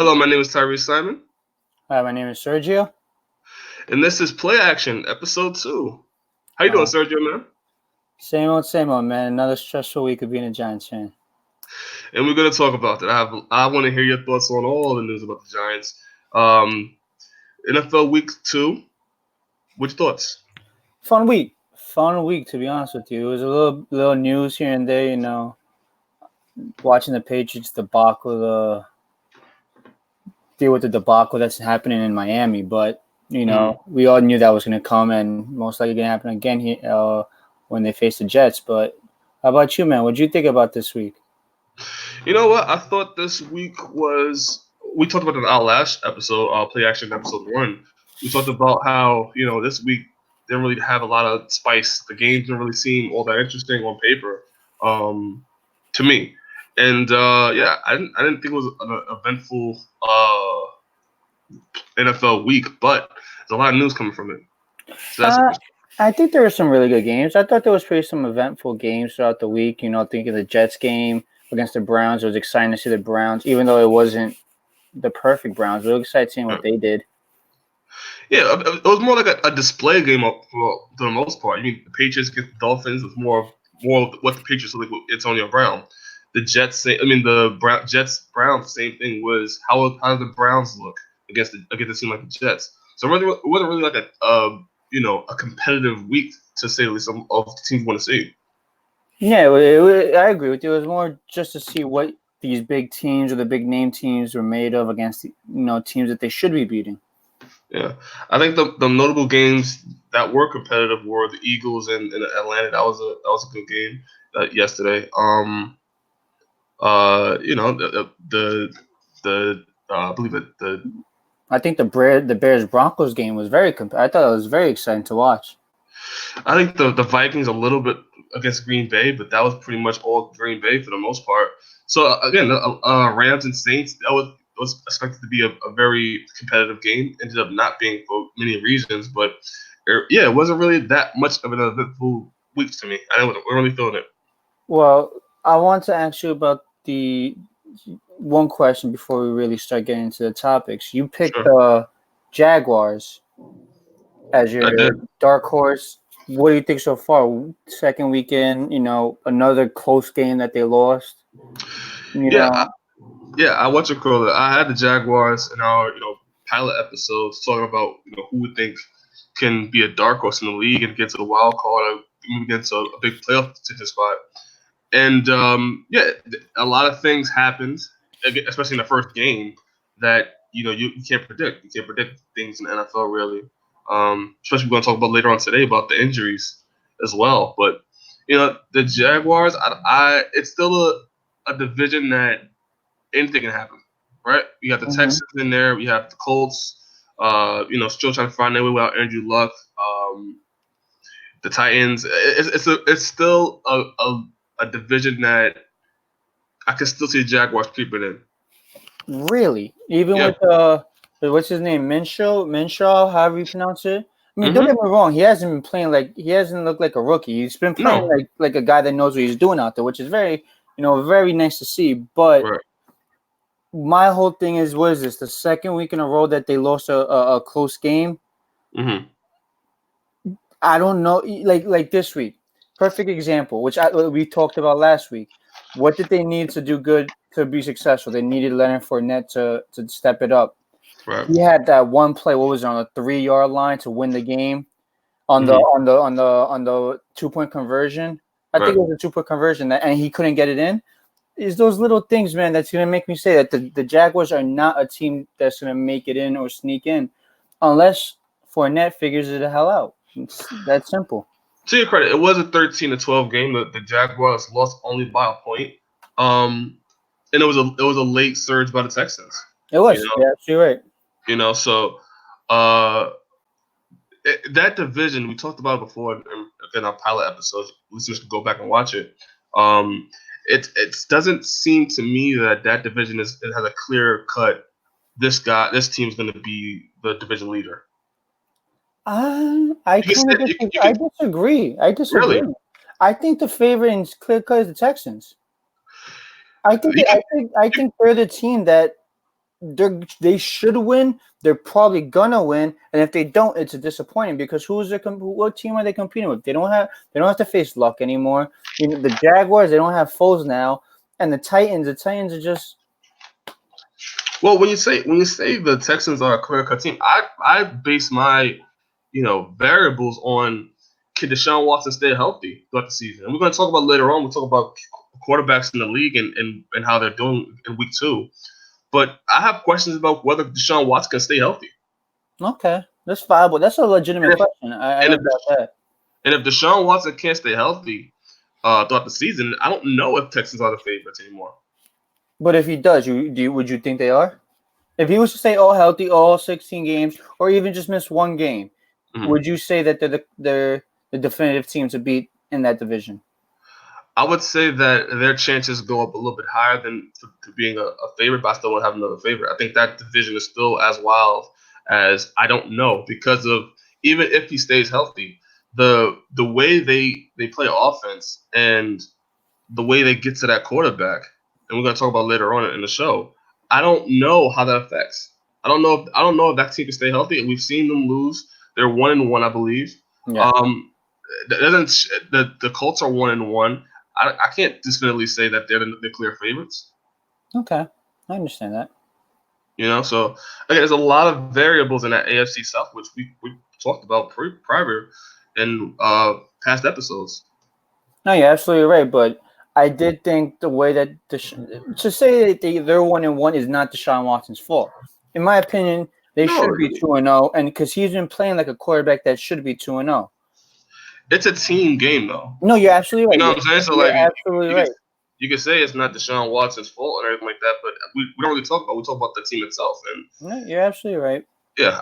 Hello, my name is Tyriece Simon, Hi, my name is Sergio. and this is Play Action, Episode 2. How you doing, Uh, Sergio, man? same old, man. Another stressful week of being a Giants fan. And we're going to talk about that. I want to hear your thoughts on all the news about the Giants. Um, NFL Week 2, what's your thoughts? Fun week. To be honest with you, it was a little news here and there. Watching the Patriots debacle, deal with the debacle that's happening in Miami. But we all knew that was going to come, and most likely going to happen again here when they face the Jets. But how about you, man? What do you think about this week? You know what? I thought this week was. We talked about it in our last episode, Play Action Episode 1. We talked about how, this week didn't really have a lot of spice. The games didn't really seem all that interesting on paper to me. And yeah, I didn't think it was an eventful NFL week, but there's a lot of news coming from it. So that's Uh, interesting. I think there were some really good games. I thought there was pretty some eventful games throughout the week. Thinking the Jets game against the Browns, it was exciting to see the Browns, even though it wasn't the perfect Browns. It was exciting seeing what they did. Yeah, it was more like a display game for the most part. I mean, the Patriots against the Dolphins was more of what the Patriots look like with Antonio Brown. The Jets, Jets Browns, same thing was how did the Browns look against a team like the Jets. So it wasn't really like a competitive week to say the least of the teams want to see. Yeah, I agree with you. It was more just to see what these big teams or the big name teams were made of against teams that they should be beating. Yeah, I think the notable games that were competitive were the Eagles and Atlanta. That was a good game yesterday. I believe it the I think the Bears Broncos game was I thought it was very exciting to watch. I think the Vikings a little bit against Green Bay, but that was pretty much all Green Bay for the most part. So again, Rams and Saints that was expected to be a very competitive game. Ended up not being for many reasons, but yeah, it wasn't really that much of an eventful week to me. I wasn't really feeling it. Well, I want to ask you about the one question before we really start getting into the topics. You picked Sure, the Jaguars as I your did. dark horse. What do you think so far? Second weekend, another close game that they lost. You Yeah, know, yeah. I watched it call it. I had the Jaguars in our pilot episodes talking about who we think can be a dark horse in the league and get to the wild card or move against a big playoff ticket spot. And yeah, a lot of things happened, especially in the first game, that you can't predict. You can't predict things in the NFL really. Especially we're going to talk about later on today about the injuries as well. But the Jaguars, it's still a division that anything can happen, right? You got the hmm Texans in there. We have the Colts. Still trying to find their way without Andrew Luck. The Titans. It's still a division that I can still see the Jaguars creeping in. really, even Yeah. with what's his name, Minshaw, however you pronounce it. I mean, don't Mm-hmm. get me wrong. He hasn't been playing like he hasn't looked like a rookie. He's been playing No. like a guy that knows what he's doing out there, which is very nice to see. But Right. my whole thing is, what is this? The second week in a row that they lost a close game. Mm-hmm. I don't know, like this week. Perfect example, which we talked about last week. What did they need to do good to be successful? They needed Leonard Fournette to step it up. Right. He had that one play. What was it, on the 3 yard line to win the game on the Mm-hmm. on the on the on the 2 point conversion? I think Right. it was a 2 point conversion, and he couldn't get it in. Is those little things, man, that's gonna make me say that the Jaguars are not a team that's gonna make it in or sneak in, unless Fournette figures it the hell out. It's that simple. To your credit, it was a 13-12 game. The Jaguars lost only by a point. And it was a late surge by the Texans. It You was. know. Yeah, you're right. So uh, that division we talked about it before in our pilot episodes. Listeners can go back and watch it. Um, it doesn't seem to me that division it has a clear cut. This team's going to be the division leader. I You can kind of say, disagree. you I can disagree. I really disagree. I think the favorite in clear cut is the Texans. I think you that, can I think they're the team that they should win. They're probably gonna win, and if they don't, it's a disappointing because what team are they competing with? They don't have to face luck anymore. The Jaguars, they don't have Foles now, and the Titans are just. Well, when you say the Texans are a clear-cut team, I base my variables on can Deshaun Watson stay healthy throughout the season, and we're going to talk about later on. We'll talk about quarterbacks in the league and how they're doing in week 2. But I have questions about whether Deshaun Watson can stay healthy. Okay, that's viable. That's a legitimate question. I don't doubt that. And if Deshaun Watson can't stay healthy throughout the season, I don't know if Texans are the favorites anymore. But if he does, would you think they are? If he was to stay all healthy, all 16 games, or even just miss one game, would you say that they're the definitive team to beat in that division? I would say that their chances go up a little bit higher than to being a favorite, but I still want to have another favorite. I think that division is still as wild as I don't know because of even if he stays healthy, the way they play offense and the way they get to that quarterback, and we're going to talk about later on in the show. I don't know how that affects. I don't know if that team can stay healthy. We've seen them lose. They're 1-1, I believe. Yeah. The Colts are 1-1. I can't definitively say that they're the clear favorites. Okay, I understand that. So again, there's a lot of variables in that AFC South, which we talked about prior in past episodes. No, you're absolutely right, but I did think the way that to say that they're 1-1 is not Deshaun Watson's fault. In my opinion, they should be 2-0, and because he's been playing like a quarterback that should be 2-0. It's a team game, though. No, you're absolutely right. You know what I'm saying? So, you're absolutely right. You can say it's not Deshaun Watson's fault or anything like that, but we don't really talk about. We talk about the team itself, and no, you're absolutely right. Yeah,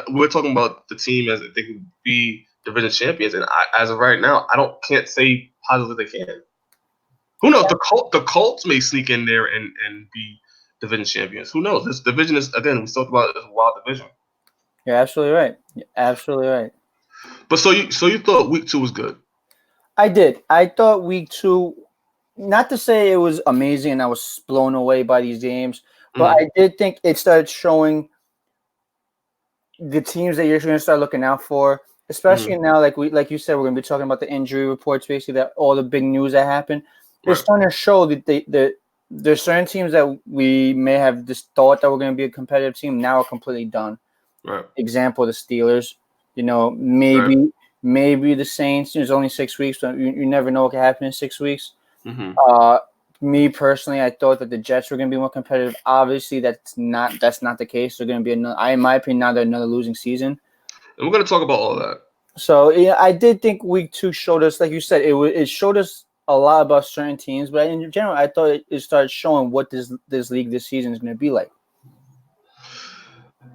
we're talking about the team as if they could be division champions, and as of right now, can't say positively they can. Who knows? The Colts may sneak in there and be division champions. Who knows? This division is, again, we talked about it as a wild division. You're absolutely right. You're absolutely right. But so you thought week 2 was good? I did. I thought week 2, not to say it was amazing and I was blown away by these games, but I did think it started showing the teams that you're going to start looking out for, especially now, like you said, we're going to be talking about the injury reports, basically, that all the big news that happened. They're starting to show that there's certain teams that we may have just thought that were going to be a competitive team now are completely done. Right. Example, the Steelers. Maybe the Saints. There's only 6 weeks, but you never know what can happen in 6 weeks. Me personally, I thought that the Jets were going to be more competitive. Obviously, that's not the case. They're going to be in my opinion, now they're another losing season. And we're going to talk about all that. So yeah, I did think week 2 showed us, like you said, it showed us a lot about certain teams. But in general, I thought it started showing what this league this season is going to be like.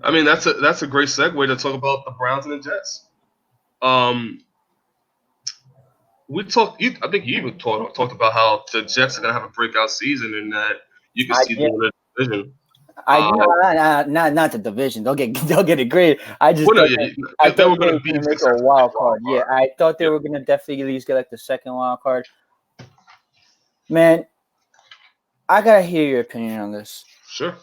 I mean, that's a great segue to talk about the Browns and the Jets. We talked. I think you even talked about how the Jets are gonna have a breakout season, and that you can see them in the division. Not the division. They'll get it great. I just thought they were going to make a wild card. Yeah, I thought they were going to definitely at least get like the second wild card. Man, I gotta hear your opinion on this. Sure.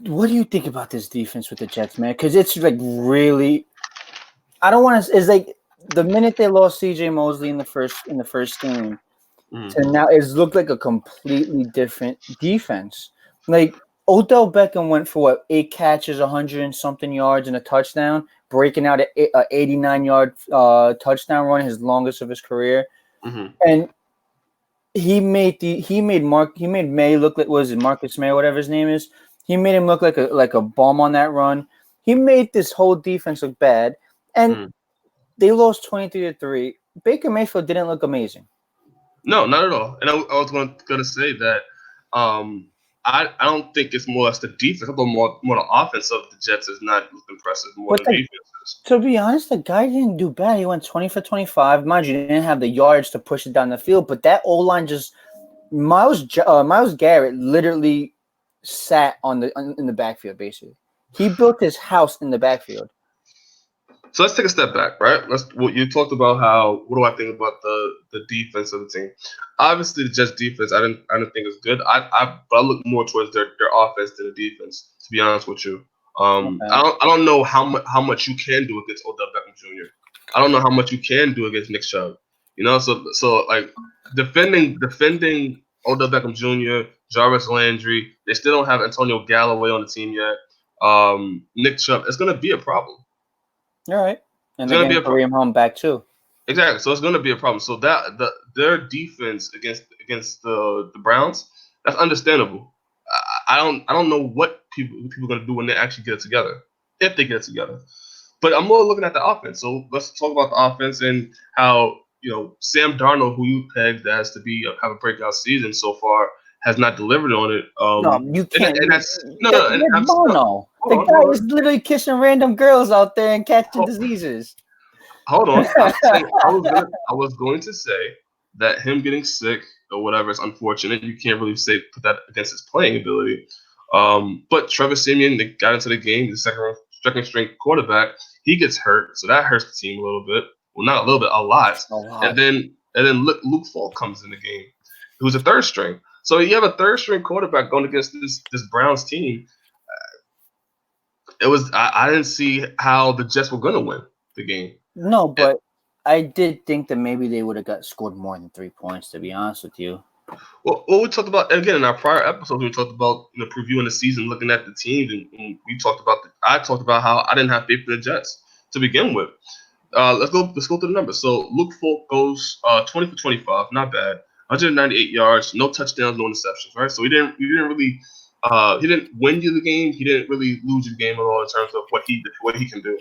What do you think about this defense with the Jets, man? Because it's like really, I don't want to. It's like the minute they lost C.J. Mosley in the first game, to now it's looked like a completely different defense. Like Odell Beckham went for 8 catches, 100 and something yards, and a touchdown, breaking out an 89-yard touchdown run, his longest of his career, and he made May look like, was it Marcus May or whatever his name is? He made him look like a bum on that run. He made this whole defense look bad, and they lost 23-3. Baker Mayfield didn't look amazing. No, not at all. And I was going to say that I don't think it's more or less the defense. I thought more the offense of the Jets is not impressive more than the defense is. To be honest, the guy didn't do bad. He went 20 for 25. Mind you, he didn't have the yards to push it down the field, but that O-line just Myles Garrett literally sat in the backfield, basically. He built his house in the backfield. So let's take a step back, right? You talked about how what do I think about the defense of the team? Obviously, the Jets defense I didn't think is good. But I look more towards their offense than the defense. To be honest with you, Okay. I don't know how much you can do against Odell Beckham Jr. I don't know how much you can do against Nick Chubb. So like defending Odell Beckham Jr., Jarvis Landry. They still don't have Antonio Galloway on the team yet. Nick Chubb. It's gonna be a problem. All right. And It's they're gonna be getting a problem. Kareem Hunt back too. Exactly. So it's going to be a problem. So their defense against the Browns, that's understandable. I don't know what people are going to do when they actually get it together, if they get it together. But I'm more looking at the offense. So let's talk about the offense and how Sam Darnold, who you pegged as to be have a breakout season so far, has not delivered on it. No, you can't. And that's no, and That's I'm no, Bono. The hold on, guy hold is on. literally kissing random girls out there and catching Hold, diseases. Hold on. I'm saying I was going to say that him getting sick or whatever is unfortunate. You can't really put that against his playing ability. But Trevor Siemian, they got into the game, the second string quarterback, he gets hurt, so that hurts the team a little bit. Well, not a little bit, a lot. A lot. And then Luke Falk comes in the game, who's a third string. So you have a third string quarterback going against this Browns team. I didn't see how the Jets were going to win the game. No, but I did think that maybe they would have got scored more than 3 points. To be honest with you. Well, what we talked about again in our prior episodes, we talked about previewing the season, looking at the teams, and we talked about I talked about how I didn't have faith in the Jets to begin with. Let's go through the numbers. So Luke Falk goes 20 for 25, not bad, 198 yards, no touchdowns, no interceptions, right? So he didn't win you the game. He didn't really lose you the game at all in terms of what he can do.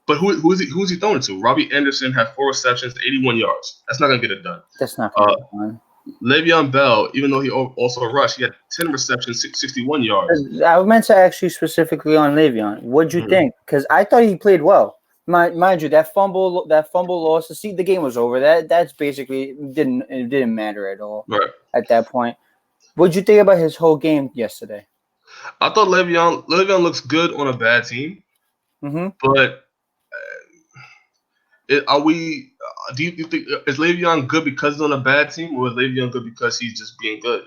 But who's he throwing to? Robbie Anderson had 4 receptions, 81 yards. That's not gonna get it done. That's not gonna Uh, get done. Le'Veon Bell, even though he also rushed, he had 10 receptions, 61 yards. I meant to ask you specifically on Le'Veon. What'd you Mhm. think? Because I thought he played well. Mind you, that fumble loss. To see the game was over. That's basically it didn't matter at all Right. at that point. What'd you think about his whole game yesterday? I thought Le'Veon looks good on a bad team, Mm-hmm. but are we? Do you think is Le'Veon good because he's on a bad team, or is Le'Veon good because he's just being good?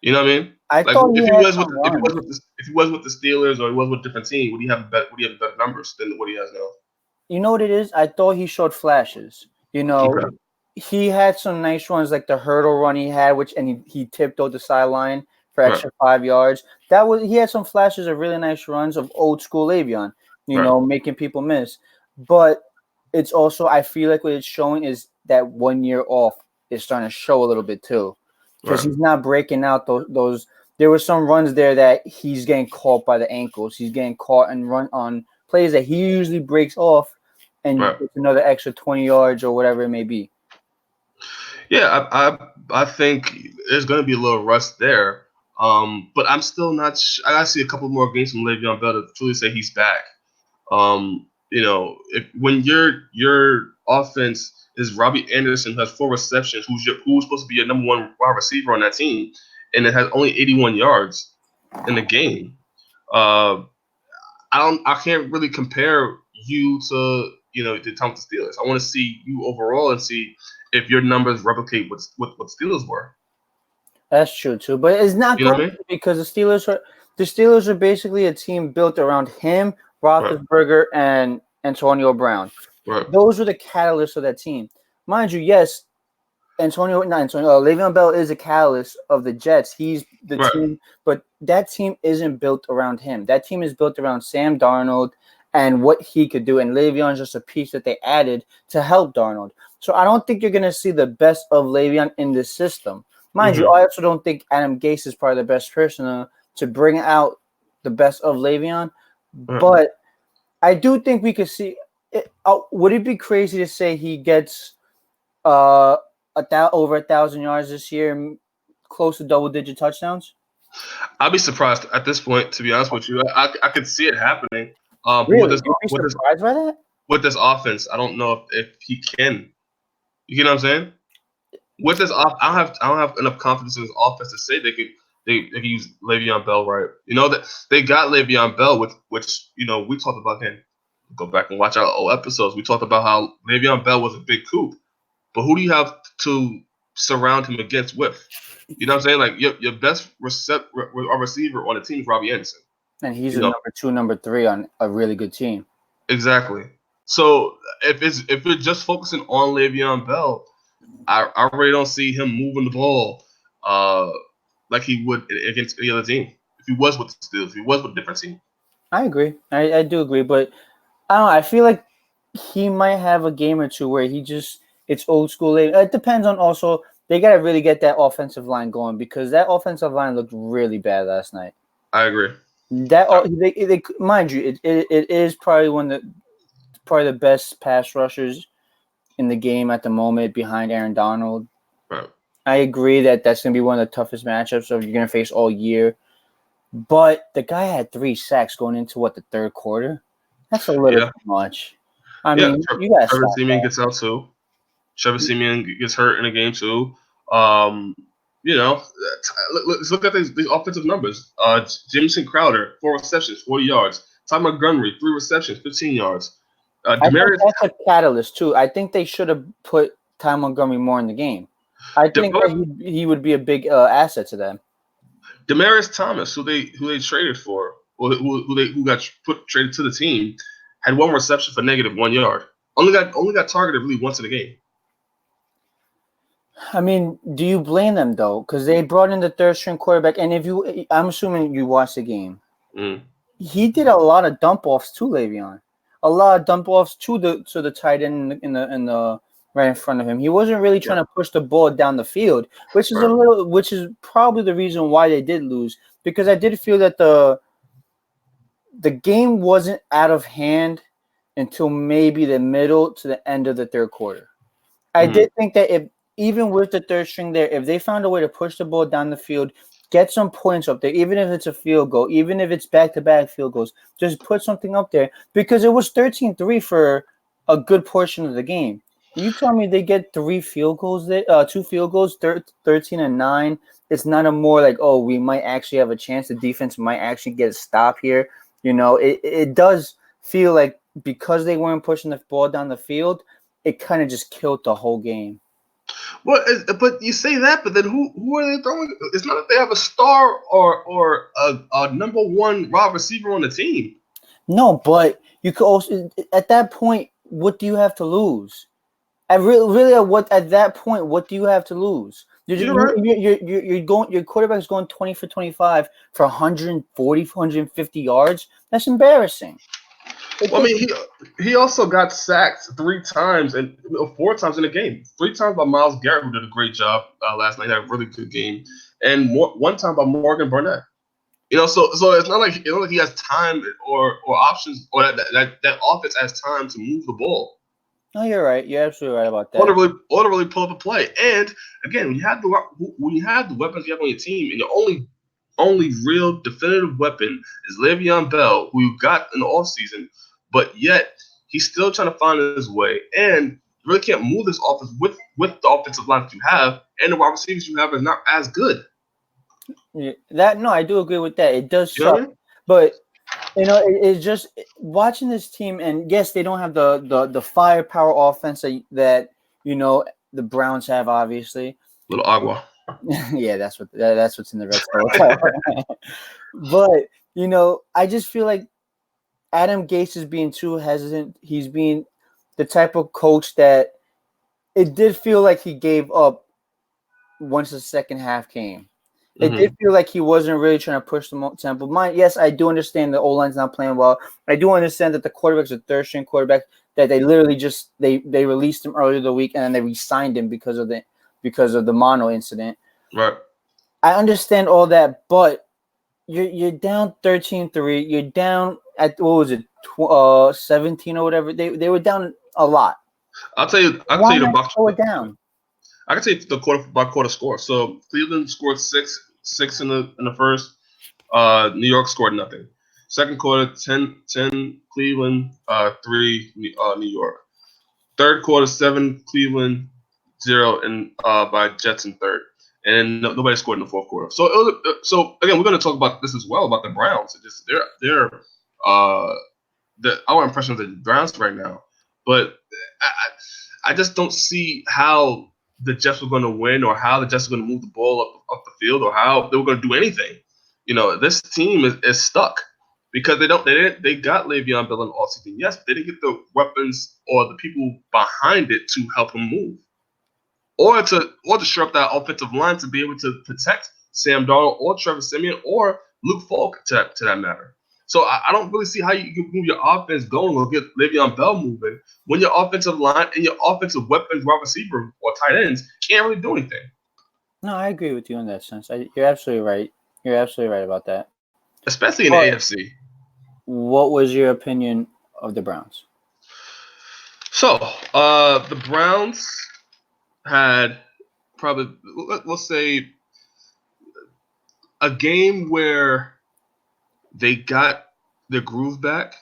You know what I mean? I Like thought he if he had was with some if he was runs. with the, if he was with the Steelers or he was with a different team, would he have better numbers than what he has now? You know what it is? I thought he showed flashes. Okay. He had some nice runs, like the hurdle run he had, he tipped over the sideline for Right. extra 5 yards. He had some flashes of really nice runs of old school Le'Veon, Right. making people miss. But it's also, I feel like what it's showing is that 1 year off is starting to show a little bit too, because Right. he's not breaking out those. There were some runs there that he's getting caught by the ankles. He's getting caught and run on plays that he usually breaks off and Right. gets another extra 20 yards or whatever it may be. Yeah, I think there's going to be a little rust there. But I'm still not. I gotta see a couple more games from Le'Veon Bell to truly say he's back. If when your offense is Robbie Anderson who has 4 receptions, who's supposed to be your number one wide receiver on that team, and it has only 81 yards in the game. Uh, I can't really compare you to the Thompson Steelers. I want to see you overall and see if your numbers replicate what Steelers were. That's true too, but it's not You know going what I to mean? because the Steelers are basically a team built around him, Right, Roethlisberger, and Antonio Brown. right, Those were the catalysts of that team. Mind you, yes, Le'Veon Bell is a catalyst of the Jets. He's the right, team, but that team isn't built around him. That team is built around Sam Darnold and what he could do. And Le'Veon's just a piece that they added to help Darnold. So I don't think you're going to see the best of Le'Veon in this system. Mind you, hmm I also don't think Adam Gase is probably the best person to bring out the best of Le'Veon. right. But I do think we could see. Would it be crazy to say he gets uh over 1,000 yards this year, close to double-digit touchdowns? I'd be surprised at this point, to be honest with you. I could see it happening. But with Really? this You'd be with this surprised by that? with this offense, I don't know if he can. You know what I'm saying? With this off, I don't have enough confidence in his offense to say they could use Le'Veon Bell right. You know that they got Le'Veon Bell with which we talked about him. Go back and watch our old episodes. We talked about how Le'Veon Bell was a big coup, but who do you have to surround him against with? You know what I'm saying? Like your best receiver on the team is Robbie Anderson. And he's You a know number 2, number 3 on a really good team. exactly. So if we're just focusing on Le'Veon Bell, I really don't see him moving the ball uh, like he would against any other team. If he was with the Steelers, if he was with a different team. I agree. I do agree, but I don't know. I feel like he might have a game or two where it's old school. It depends on also they gotta really get that offensive line going because that offensive line looked really bad last night. I agree. Mind you, it is probably probably the best pass rushers in the game at the moment behind Aaron Donald. Right. I agree that that's gonna be one of the toughest matchups you're gonna face all year. But the guy had 3 sacks going into the third quarter. That's a little too much. I Yeah. mean, you gotta Trevor stop Siemian that. gets out too. Trevor Siemian gets hurt in a game too. Um, you know, let's look at these offensive numbers. Jameson Crowder, 4 receptions, 40 yards. Ty Montgomery, 3 receptions, 15 yards. I think Demarius, that's a catalyst too. I think they should have put Ty Montgomery more in the game. I think that he would be a big asset to them. Demarius Thomas, who they traded for, or who got traded to the team, had 1 reception for -1 yard. Only got targeted really once in the game. I mean, do you blame them though? Because they brought in the third string quarterback, and I'm assuming you watched the game. Mm. He did a lot of dump offs to Le'Veon, a lot of dump offs to the tight end in the right in front of him. He wasn't really trying to push the ball down the field, which is probably the reason why they did lose. Because I did feel that the game wasn't out of hand until maybe the middle to the end of the third quarter. I did think that if even with the third string there, if they found a way to push the ball down the field, get some points up there, even if it's a field goal, even if it's back-to-back field goals, just put something up there because it was 13-3 for a good portion of the game. You tell me they get 3 field goals there, 2 field goals, 13-9. It's not a more like, oh, we might actually have a chance. The defense might actually get a stop here. It does feel like because they weren't pushing the ball down the field, it kind of just killed the whole game. Well, but you say that, but then who are they throwing? It's not that they have a star or a number 1 wide receiver on the team. No, but you could also at that point, what do you have to lose? At that point, what do you have to lose? You're right. Your quarterback's going 20 for 25 for 140, 150 yards. That's embarrassing. Well, I mean, he also got sacked 3 times and 4 times in the game. 3 times by Myles Garrett, who did a great job last night. He had a really good game, and 1 time by Morgan Burnett. So it's not like he has time or options or that offense has time to move the ball. No, you're right. You're absolutely right about that. Or to really pull up a play. And again, when you have the weapons you have on your team, and your only real definitive weapon is Le'Veon Bell, who you got in the offseason, but yet he's still trying to find his way. And you really can't move this offense with the offensive line that you have, and the wide receivers you have is not as good. I do agree with that. It does suck, I mean? but it's just watching this team, and yes, they don't have the firepower offense that the Browns have, obviously. Little agua. Yeah, that's what's in the red zone. But I just feel like Adam Gase is being too hesitant. He's being the type of coach that it did feel like he gave up once the second half came. It did feel like he wasn't really trying to push the tempo. Yes, I do understand the O-line's not playing well. I do understand that the quarterback's a third-string quarterback, that they literally just they released him earlier the week and then they re-signed him because of the mono incident. Right. I understand all that, but you're down 13-3. You're down at what was it, 17 or whatever. They were down a lot. I'll tell you the box slow it down. I can tell you the quarter score. So Cleveland scored six in the first. New York scored nothing. Second quarter, 10 Cleveland, 3 New York. Third quarter, 7 Cleveland, 0 and by Jets in third. And nobody scored in the fourth quarter. So again, we're going to talk about this as well about the Browns. They're our impression of the Browns right now. But I just don't see how the Jets were going to win, or how the Jets were going to move the ball up the field, or how they were going to do anything. This team is stuck because they got Le'Veon Bell in offseason. Yes, but they didn't get the weapons or the people behind it to help him move, or to shore up that offensive line to be able to protect Sam Darnold or Trevor Siemian or Luke Falk to that matter. So I don't really see how you can move your offense going or get Le'Veon Bell moving when your offensive line and your offensive weapons, wide receiver or tight ends, can't really do anything. No, I agree with you in that sense. You're absolutely right. You're absolutely right about that. Especially in the But AFC. what was your opinion of the Browns? So the Browns had probably, let's say, a game where they got their groove back.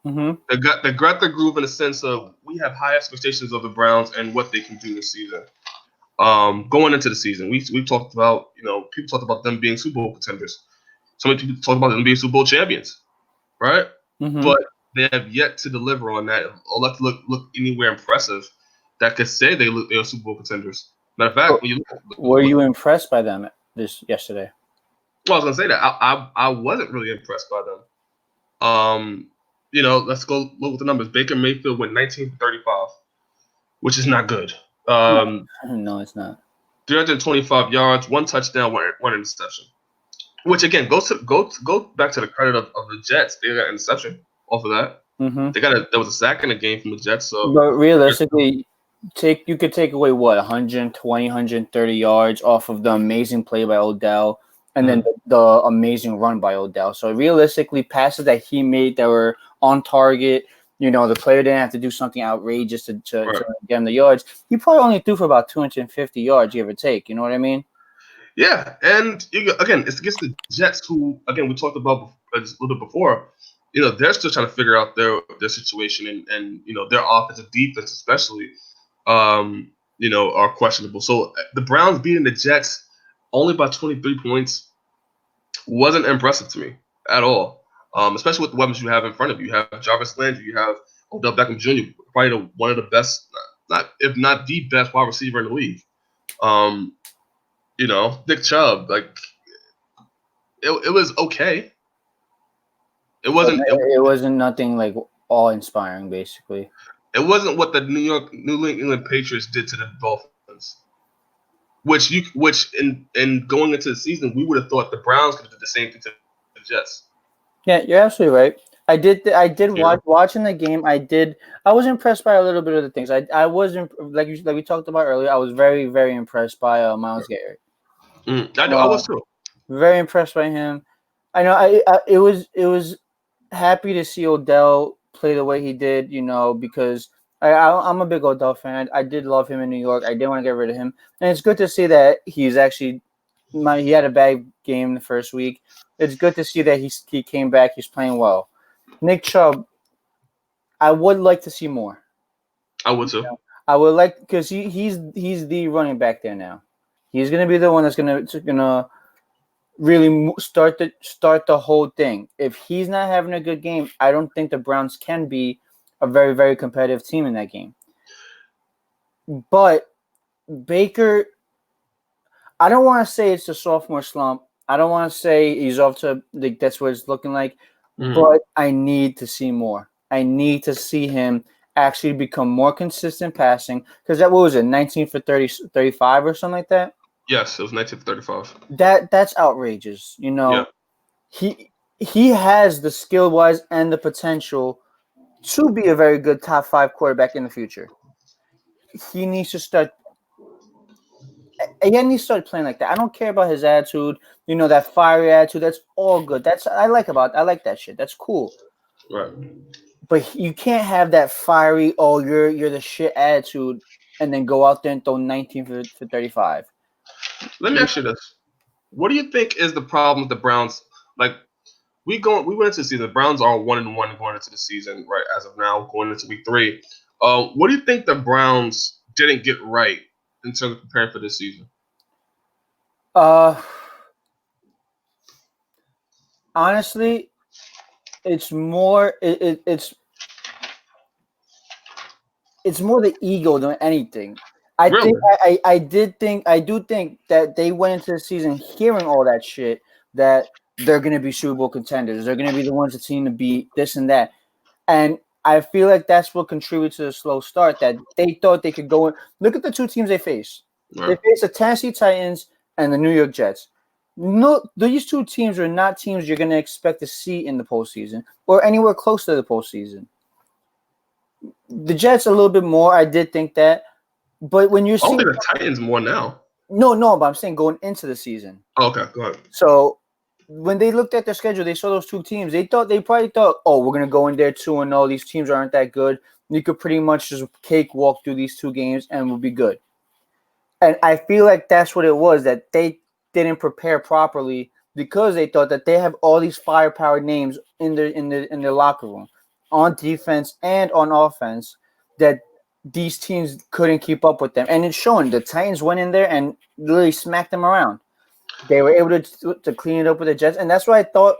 Mm-hmm. They got their groove in the sense of we have high expectations of the Browns and what they can do this season. Going into the season, we talked about, people talked about them being Super Bowl contenders. So many people talked about them being Super Bowl champions, right? Mm-hmm. But they have yet to deliver on that, or let look anywhere impressive that could say they are Super Bowl contenders. Matter of fact, when you Were look, you impressed by them this yesterday? well, I was gonna say that I wasn't really impressed by them. Let's go look at the numbers. Baker Mayfield went 19 for 35, which is not good. No, Um, no, it's not. 325 yards, one touchdown, one interception. Which again go back to the credit of the Jets. They got an interception off of that. Mm-hmm. There was a sack in the game from the Jets. So But realistically, you could take away what 120, 130 yards off of the amazing play by Odell, and then the amazing run by Odell. So realistically, passes that he made that were on target. The player didn't have to do something outrageous to right. get him the yards. He probably only threw for about 250 yards, give or take. You know what I mean? Yeah, and again, it's against the Jets, who again we talked about a little bit before. They're still trying to figure out their situation, and their offensive defense especially, are questionable. So the Browns beating the Jets only by 23 points wasn't impressive to me at all. Especially with the weapons you have in front of you. You have Jarvis Landry, you have Odell Beckham Jr., probably one of the best, not if not the best wide receiver in the league. Um, Nick Chubb, like it was okay. It But wasn't it, it wasn't nothing like awe inspiring, basically. it wasn't what the New England Patriots did to the Dolphins. Which in going into the season, we would have thought the Browns could have did the same thing to the Jets. Yeah, you're absolutely right. I did Yeah. watching the game. I was impressed by a little bit of the things. I wasn't like we talked about earlier. I was very very impressed by Myles Garrett. I was too. Very impressed by him. I know. It was happy to see Odell play the way he did. Because I'm a big Odell fan. I did love him in New York. I didn't want to get rid of him, and it's good to see that he's actually. He had a bad game the first week. It's good to see that he came back. He's playing well. Nick Chubb, I would like to see more. I would too. I would like because he's the running back there now. He's gonna be the one that's gonna really start the whole thing. If he's not having a good game, I don't think the Browns can be a very very competitive team in that game. But Baker, I don't want to say it's a sophomore slump. I don't want to say he's off to that's what it's looking like. But I need to see more. I need to see him actually become more consistent passing because what was it, 19 for 30, 35 or something like that? Yes, it was 19 for 35. That's outrageous. Yeah. He has the skill wise and the potential to be a very good top 5 quarterback in the future. He needs to start. Again, he started playing like that. I don't care about his attitude. That fiery attitude. That's all good. I like that shit. That's cool. Right. But you can't have that fiery, oh, you're the shit attitude, and then go out there and throw 19 for 35. Let me ask you this: what do you think is the problem with the Browns? Like we went into the season. The Browns are 1-1 going into the season, right? As of now, going into week 3. What do you think the Browns didn't get right in terms of preparing for this season? Honestly, it's more it's more the ego than anything. I think Really? I do think that they went into the season hearing all that shit that they're gonna be Super Bowl contenders. They're gonna be the ones that seem to be this and that. And I feel like that's what contributed to the slow start. That they thought they could go in. Look at the two teams they face. They Right. face the Tennessee Titans and the New York Jets. No, these two teams are not teams you're going to expect to see in the postseason or anywhere close to the postseason. The Jets a little bit more. I did think that, but when you're seeing Only the Titans more now. no, but I'm saying going into the season. Oh, okay, go ahead. So when they looked at their schedule, they saw those two teams. They probably thought, oh, we're gonna go in there 2-0. These teams aren't that good. You could pretty much just cakewalk through these two games and we'll be good. And I feel like that's what it was, that they didn't prepare properly because they thought that they have all these firepower names in their locker room on defense and on offense that these teams couldn't keep up with them. And it's showing. The Titans went in there and literally smacked them around. They were able to clean it up with the Jets, and that's why I thought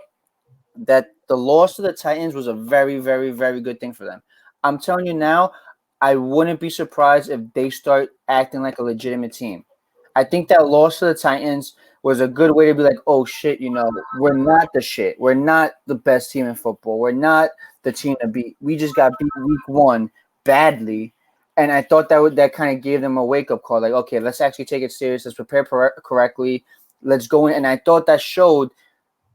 that the loss to the Titans was a very, very, very good thing for them. I'm telling you now, I wouldn't be surprised if they start acting like a legitimate team. I think that loss to the Titans was a good way to be like, oh shit, we're not the shit. We're not the best team in football. We're not the team to beat. We just got beat week 1 badly. And I thought that kind of gave them a wake-up call. Like, okay, let's actually take it serious. Let's prepare correctly. Let's go in. And I thought that showed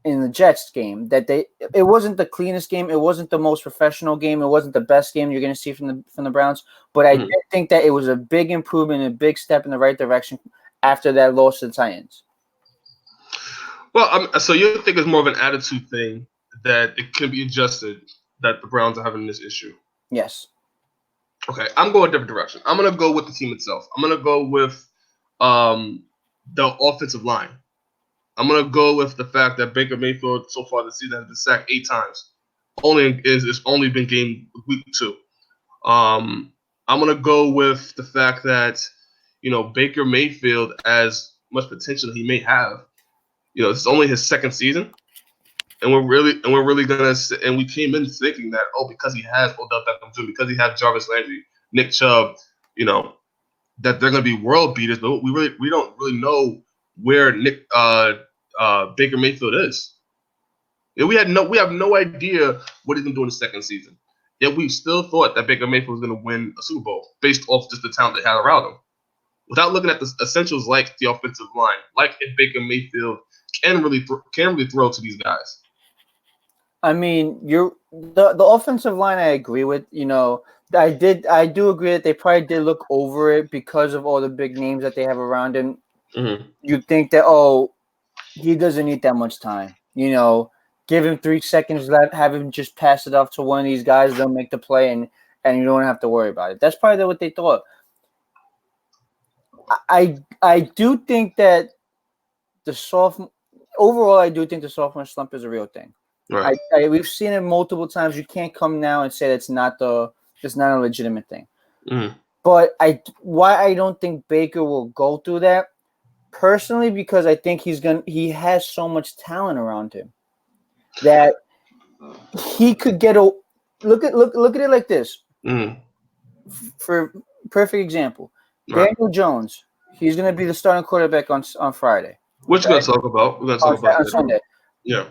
in the Jets game that it wasn't the cleanest game, it wasn't the most professional game, it wasn't the best game you're going to see from the Browns, but I did think that it was a big improvement, a big step in the right direction after that loss to the Titans. Well, so you think it's more of an attitude thing that it can be adjusted, that the Browns are having this issue? Yes. Okay, I'm going a different direction. I'm going to go with the team itself. I'm going to go with the offensive line. I'm going to go with the fact that Baker Mayfield so far this season has been sacked 8 times. It's only been game week 2. I'm going to go with the fact that, Baker Mayfield, as much potential he may have, this is only his second season. And we're really gonna, and we came in thinking that, because he has Odell Beckham Jr., because he has Jarvis Landry, Nick Chubb, that they're gonna be world beaters. But we don't really know where Baker Mayfield is. We have no idea what he's gonna do in the second season. Yet we still thought that Baker Mayfield was gonna win a Super Bowl based off just the talent they had around him, without looking at the essentials like the offensive line, like if Baker Mayfield can really throw to these guys. I mean, the offensive line. I agree with. I do agree that they probably did look over it because of all the big names that they have around him. Mm-hmm. You'd think that he doesn't need that much time. Give him 3 seconds left, have him just pass it off to one of these guys. They'll make the play, and you don't have to worry about it. That's probably what they thought. I do think that overall, I do think the sophomore slump is a real thing. Right. We've seen it multiple times. You can't come now and say it's not a legitimate thing. Mm-hmm. But why I don't think Baker will go through that personally, because I think he has so much talent around him that he could get a look at it like this. Mm-hmm. For perfect example, Right. Daniel Jones, he's going to be the starting quarterback on Friday. Which we're going to talk about. We're going to talk about on Sunday. Yeah.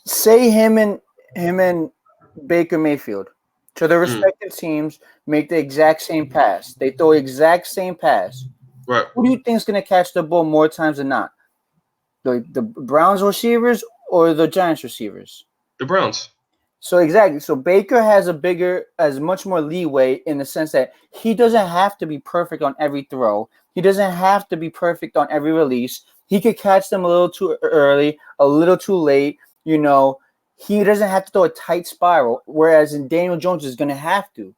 Say him and Baker Mayfield to their respective teams make the exact same pass. They throw the exact same pass. Right. Who do you think is going to catch the ball more times than not? The Browns receivers or the Giants receivers? The Browns. So exactly. So Baker has much more leeway in the sense that he doesn't have to be perfect on every throw. He doesn't have to be perfect on every release. He could catch them a little too early, a little too late. He doesn't have to throw a tight spiral, whereas in Daniel Jones is going to have to.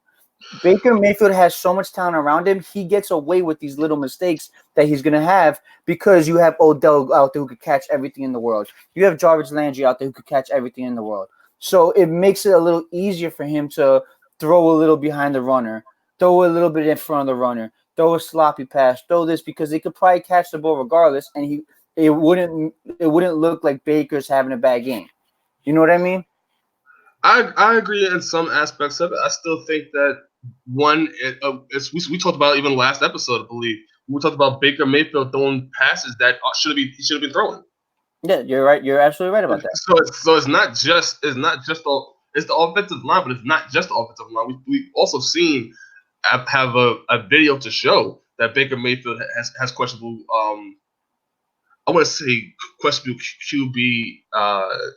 Baker Mayfield has so much talent around him. He gets away with these little mistakes that he's going to have because you have Odell out there who could catch everything in the world. You have Jarvis Landry out there who could catch everything in the world. So it makes it a little easier for him to throw a little behind the runner, throw a little bit in front of the runner, throw a sloppy pass, throw this, because they could probably catch the ball regardless, and it wouldn't look like Baker's having a bad game. You know what I mean? I agree in some aspects of it. I still think that we talked about even last episode, I believe. We talked about Baker Mayfield throwing passes that he should have been throwing. Yeah, you're right. You're absolutely right about that. So it's the offensive line, but it's not just the offensive line. We also seen have a video to show that Baker Mayfield has questionable I want to say questionable QB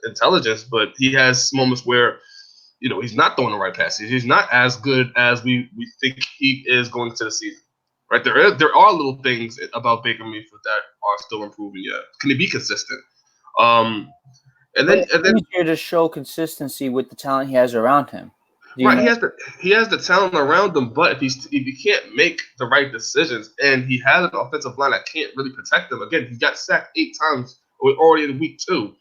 intelligence, but he has moments where he's not throwing the right passes. He's not as good as we think he is going into the season. Right, there are little things about Baker Mayfield that are still improving yet. Can he be consistent? Um, and But then it's easier to show consistency with the talent he has around him. right, he has the talent around him, but if he can't make the right decisions, and he has an offensive line that can't really protect him. Again, he got sacked 8 times already in week 2.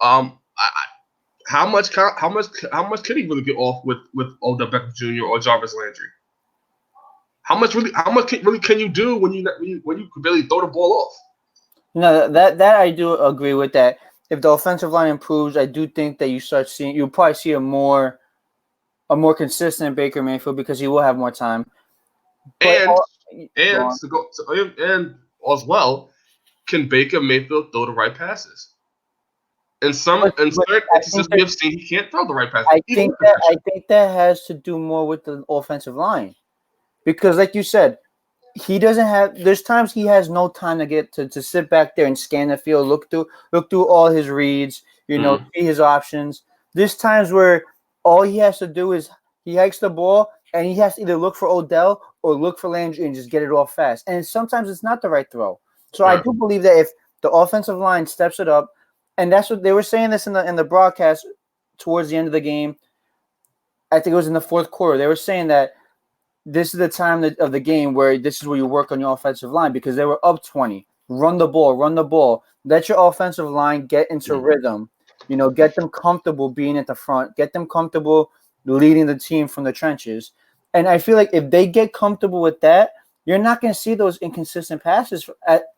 How much can he really get off with Odell Beckham Jr. or Jarvis Landry? How much can you do when you can barely throw the ball off? No, that I do agree with that. If the offensive line improves, I do think that you'll probably see a more consistent Baker Mayfield because he will have more time. But And as well, can Baker Mayfield throw the right passes? In certain instances, we have seen he can't throw the right passes. I think that has to do more with the offensive line, because, like you said, he doesn't have. There's times he has no time to get to sit back there and scan the field, look through all his reads, see his options. There's times where all he has to do is he hikes the ball and he has to either look for Odell or look for Landry and just get it off fast. And sometimes it's not the right throw. So I do believe that if the offensive line steps it up, and that's what they were saying this in the broadcast towards the end of the game. I think it was in the fourth quarter. They were saying that this is the time of the game where this is where you work on your offensive line because they were up 20. Run the ball. Let your offensive line get into rhythm. Get them comfortable being at the front. Get them comfortable leading the team from the trenches. And I feel like if they get comfortable with that, you're not going to see those inconsistent passes.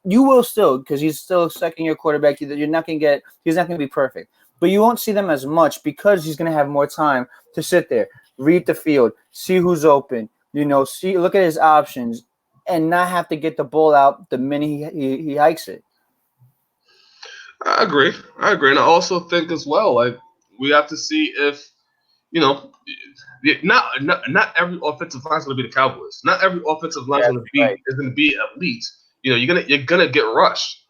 You will still, because he's still a second-year quarterback. He's not going to be perfect. But you won't see them as much because he's going to have more time to sit there, read the field, see who's open, look at his options, and not have to get the ball out the minute he hikes it. I agree, and I also think as well, like we have to see if not every offensive line is going to be the Cowboys. Not every offensive line is going to be elite. You're gonna get rushed.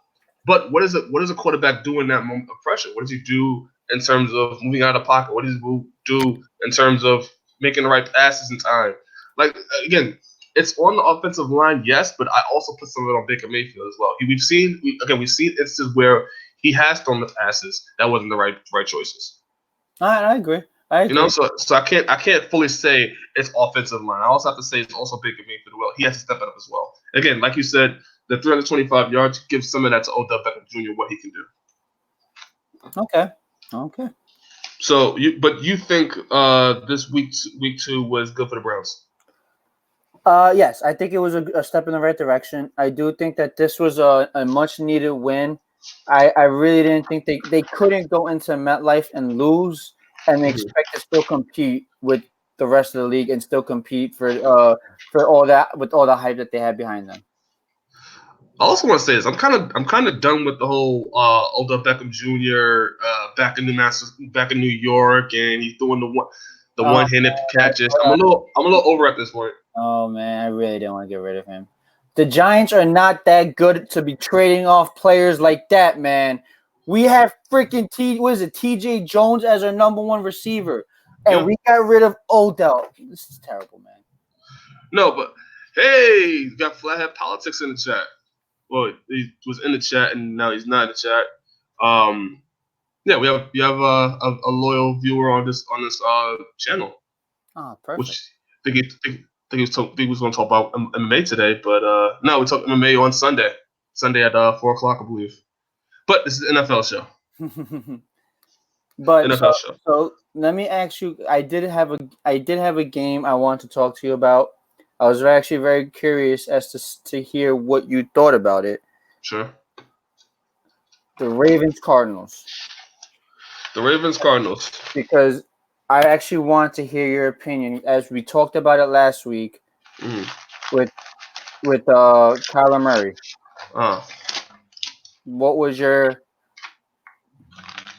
But what is a quarterback do in that moment of pressure? What does he do in terms of moving out of the pocket? What does he do in terms of making the right passes in time? Like again, it's on the offensive line, yes, but I also put some of it on Baker Mayfield as well. We've seen instances where he has thrown the passes that wasn't the right choices. I agree. So I can't fully say it's offensive line. I also have to say it's also Baker Mayfield. Well, he has to step it up as well. Again, like you said, the 325 yards gives some of that to Odell Beckham Jr. What he can do. Okay. So you think this week 2 was good for the Browns? Yes, I think it was a step in the right direction. I do think that this was a much needed win. I really didn't think they couldn't go into MetLife and lose and expect to still compete with the rest of the league and still compete for all that with all the hype that they had behind them. I also want to say this: I'm kind of done with the whole Odell Beckham Jr. Back in New York, and he's doing the one-handed catches. I'm a little over at this point. Oh man, I really don't want to get rid of him. The Giants are not that good to be trading off players like that, man. We have freaking TJ Jones as our number 1 receiver, and we got rid of Odell. This is terrible, man. No, but hey, you got Flathead Politics in the chat. Well, he was in the chat, and now he's not in the chat. Yeah, we have a loyal viewer on this channel. Oh, perfect. Which he was going to talk about MMA today, but no, we talk MMA on Sunday at 4:00, I believe. But this is an NFL show. But NFL show. So let me ask you. I did have a game I want to talk to you about. I was actually very curious as to hear what you thought about it. Sure. The Ravens Cardinals. The Ravens Cardinals. Because I actually want to hear your opinion, as we talked about it last week Mm. with Kyler Murray. Uh, What was your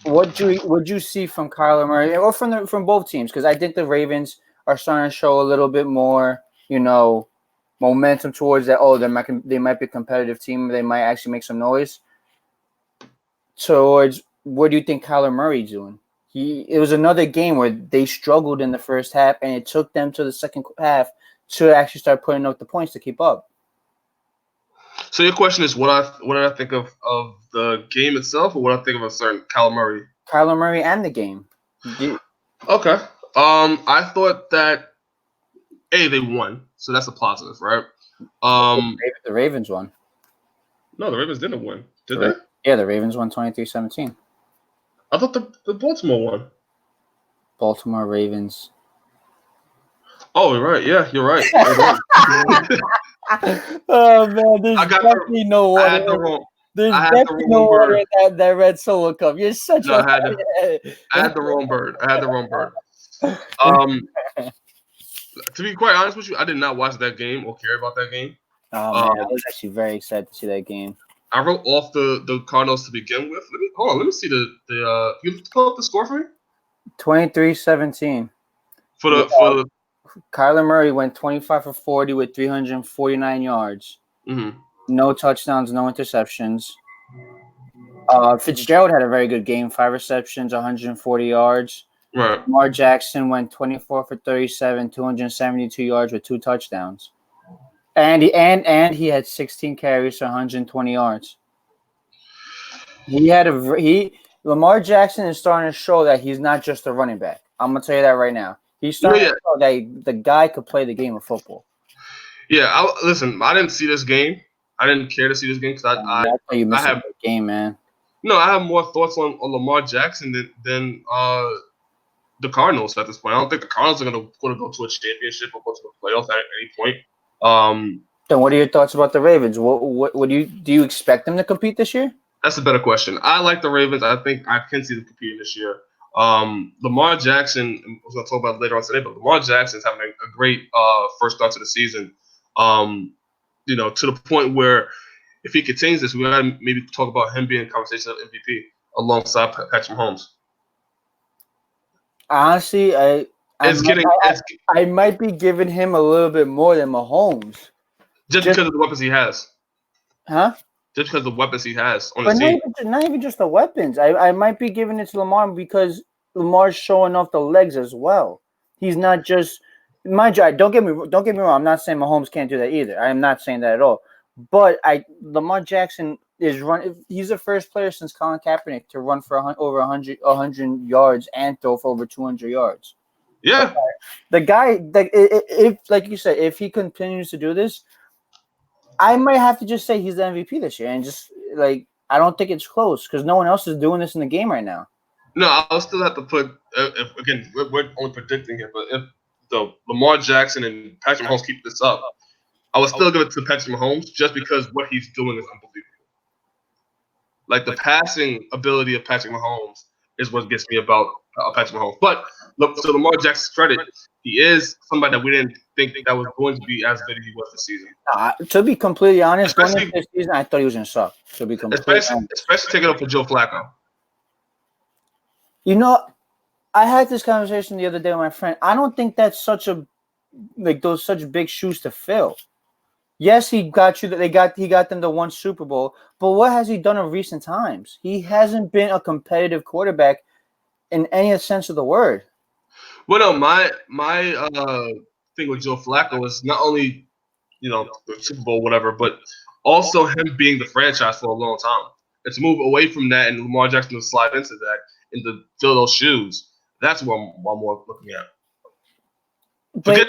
what you see from Kyler Murray or from both teams? Because I think the Ravens are starting to show a little bit more, momentum towards that. Oh, they might be a competitive team. They might actually make some noise. Towards what do you think Kyler Murray's doing? It was another game where they struggled in the first half, and it took them to the second half to actually start putting up the points to keep up. so your question is what did I think of the game itself, or what I think of a certain Kyler Murray? Kyler Murray and the game. Okay. I thought that they won, so that's a positive, right? The Ravens won. No, the Ravens didn't win, did they? Yeah, the Ravens won 23-17. I thought the Baltimore won. Baltimore Ravens. Oh, you're right. Yeah, you're right. Oh man, there's I got definitely no I water. had the wrong. There's I had the definitely no wrong water bird. in that red solo cup. You're such No, a. I had the wrong bird. I had the wrong bird. Um, to be quite honest with you, I did not watch that game or care about that game. Oh man, Um, I was actually very excited to see that game. I wrote off the Cardinals to begin with. Let me see the you pull up the score for me 23-17. for the Kyler Murray went 25 for 40 with 349 yards. mm-hmm. No touchdowns, no interceptions. Fitzgerald had a very good game, 5 receptions, 140 yards. Right. Lamar Jackson went 24 for 37, 272 yards with 2 touchdowns. And he had 16 carries for 120 yards. Lamar Jackson is starting to show that he's not just a running back. I'm gonna tell you that right now. He's starting to show that the guy could play the game of football. Yeah, listen. I didn't see this game. I didn't care to see this game because You missed I have the game, man. no. I have more thoughts on Lamar Jackson than the Cardinals at this point. I don't think the Cardinals are going to go to a championship or go to the playoffs at any point. Then what are your thoughts about the Ravens? What do you expect them to compete this year? That's a better question. I like the Ravens. I think I can see them competing this year. Lamar Jackson, I was going to talk about it later on today, but Lamar Jackson's having a great first start to the season. To the point where if he continues this, we got to maybe talk about him being in conversation of MVP alongside Patrick Mahomes. Honestly, I might be giving him a little bit more than Mahomes. Just because of the weapons he has. Huh? Just because of the weapons he has on the team. Not even just the weapons. I might be giving it to Lamar because Lamar's showing off the legs as well. He's not just mind you, don't get me wrong, I'm not saying Mahomes can't do that either. I am not saying that at all. But Lamar Jackson he's the first player since Colin Kaepernick to run for over 100 yards and throw for over 200 yards. Yeah. The guy, if like you said, if he continues to do this, I might have to just say he's the MVP this year, and just I don't think it's close because no one else is doing this in the game right now. No, I'll still have to put. Again, we're only predicting here, but if the Lamar Jackson and Patrick Mahomes keep this up, I would still give it to Patrick Mahomes just because what he's doing is unbelievable. Like the passing ability of Patrick Mahomes is what gets me about Patrick Mahomes. But to Lamar Jackson's credit, he is somebody that we didn't think that was going to be as good as he was this season. To be completely honest, going into this season, I thought he was going to suck. To be completely honest. Especially taking up for Joe Flacco. I had this conversation the other day with my friend. I don't think that's such big shoes to fill. Yes, he got them to one Super Bowl, but what has he done in recent times? He hasn't been a competitive quarterback in any sense of the word. Well, no, my thing with Joe Flacco is not only the Super Bowl, whatever, but also him being the franchise for a long time. And to move away from that and Lamar Jackson to slide into that and to fill those shoes, that's what I'm more looking at. Forget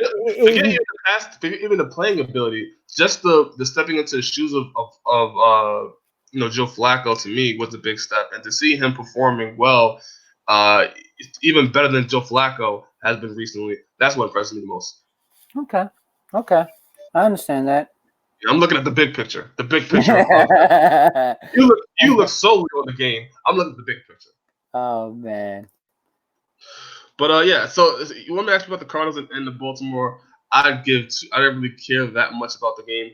even the playing ability, just the stepping into the shoes of Joe Flacco to me was a big step, and to see him performing well, even better than Joe Flacco has been recently, that's what impresses me the most. Okay, I understand that. I'm looking at the big picture. The big picture. you look solely on the game. I'm looking at the big picture. Oh man. But yeah, so you want me to ask you about the Cardinals and the Baltimore? I didn't really care that much about the game.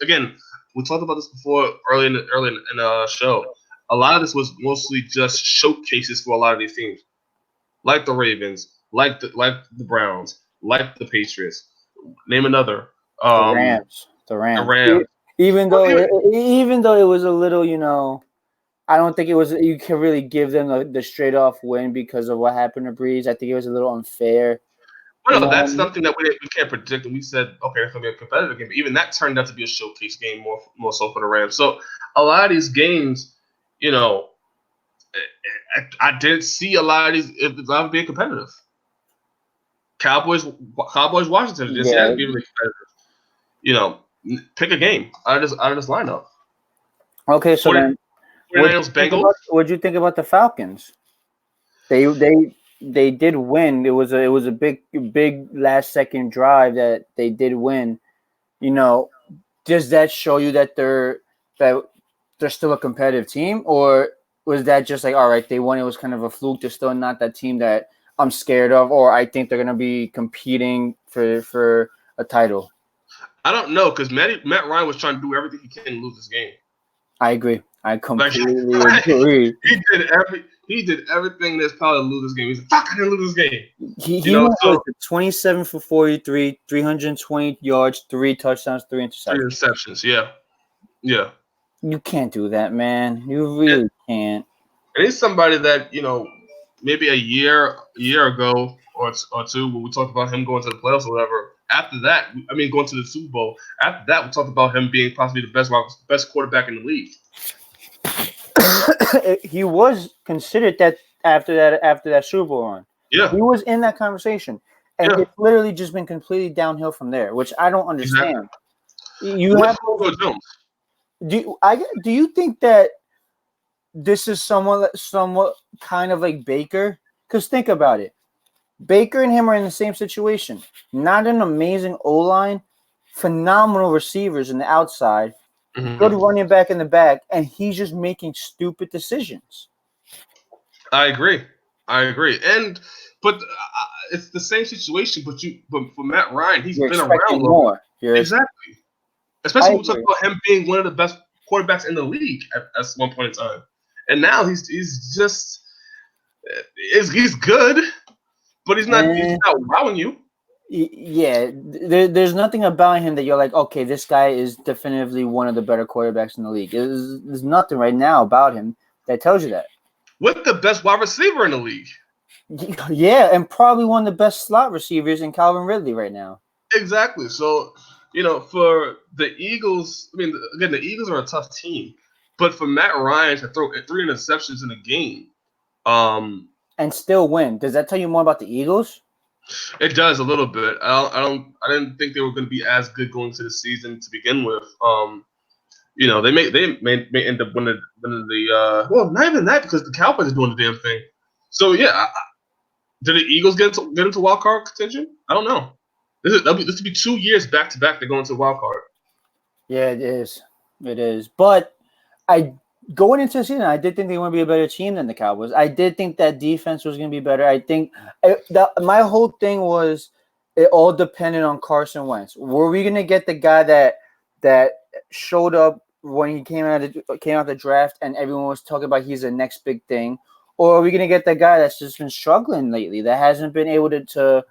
Again, we talked about this before early in the show. A lot of this was mostly just showcases for a lot of these teams, like the Ravens, like the Browns, like the Patriots. Name another. The Um, Rams. The the Rams. Rams. Even Well, though even, even though it was a little, I don't think it was. You can really give them the straight off win because of what happened to Breeze. I think it was a little unfair. well, You no, that's know, something that we can't predict. And we said, okay, it's gonna be a competitive game. But even that turned out to be a showcase game more so for the Rams. So a lot of these games, you know, I didn't see a lot of these. It's not being competitive. Cowboys, Cowboys, Washington. Didn't see yeah. that be really competitive. You know, pick a game out of this lineup. Okay, so 40, then, 49ers, Bengals. what you think about the Falcons? They did win. It was a big last second drive that they did win. You know, does that show you that they're still a competitive team, or was that just like, all right, they won? It was kind of a fluke. They're still not that team that I'm scared of, or I think they're gonna be competing for a title. I don't know because Matt Ryan was trying to do everything he can to lose this game. I agree. I Like, completely like agree. he did everything in his power to lose this game. He's like, fuck, I didn't lose this game. He You know, went so with 27 for 43, 320 yards, 3 touchdowns, 3 3 interceptions. interceptions. Yeah, yeah. You can't do that, man. You really can't. And he's somebody that maybe a year ago or two, when we talked about him going to the playoffs or whatever. After that, I mean, going to the Super Bowl. After that, we talked about him being possibly the best quarterback in the league. He was considered that after that Super Bowl run. Yeah, He was in that conversation, and yeah, it's literally just been completely downhill from there, which I don't exactly. understand. You With have Julio Jones, do you think that this is somewhat kind of like Baker? Because think about it. Baker and him are in the same situation. Not an amazing O line, phenomenal receivers in the outside, good hmm running back in the back, and he's just making stupid decisions. I agree. I agree. But it's the same situation. But for Matt Ryan, he's You're been around expecting long enough. more. Exactly. I Especially when we talk agree. about him being one of the best quarterbacks in the league at one point in time. And now he's just he's good, but he's Eh, not wowing you. yeah, there's nothing about him that you're like, okay, this guy is definitively one of the better quarterbacks in the league. There's nothing right now about him that tells you that. With the best wide receiver in the league. Yeah, and probably one of the best slot receivers in Calvin Ridley right now. Exactly. So, for the Eagles, I mean, again, the Eagles are a tough team, but for Matt Ryan to throw 3 interceptions in a game, um, And still win. Does that tell you more about the Eagles? it does a little bit. I didn't think they were going to be as good going to the season to begin with. They may end up winning the well, not even that because the Cowboys are doing the damn thing. So yeah, did the Eagles get into wild card contention? I don't know. This will be 2 years back to back. They're going to wild card. Yeah, it is. It is. But I going into the season, I did think they were going to be a better team than the Cowboys. I did think that defense was going to be better. I think my whole thing was it all depended on Carson Wentz. Were we going to get the guy that showed up when he came out the draft and everyone was talking about he's the next big thing, or are we going to get the guy that's just been struggling lately that hasn't been able to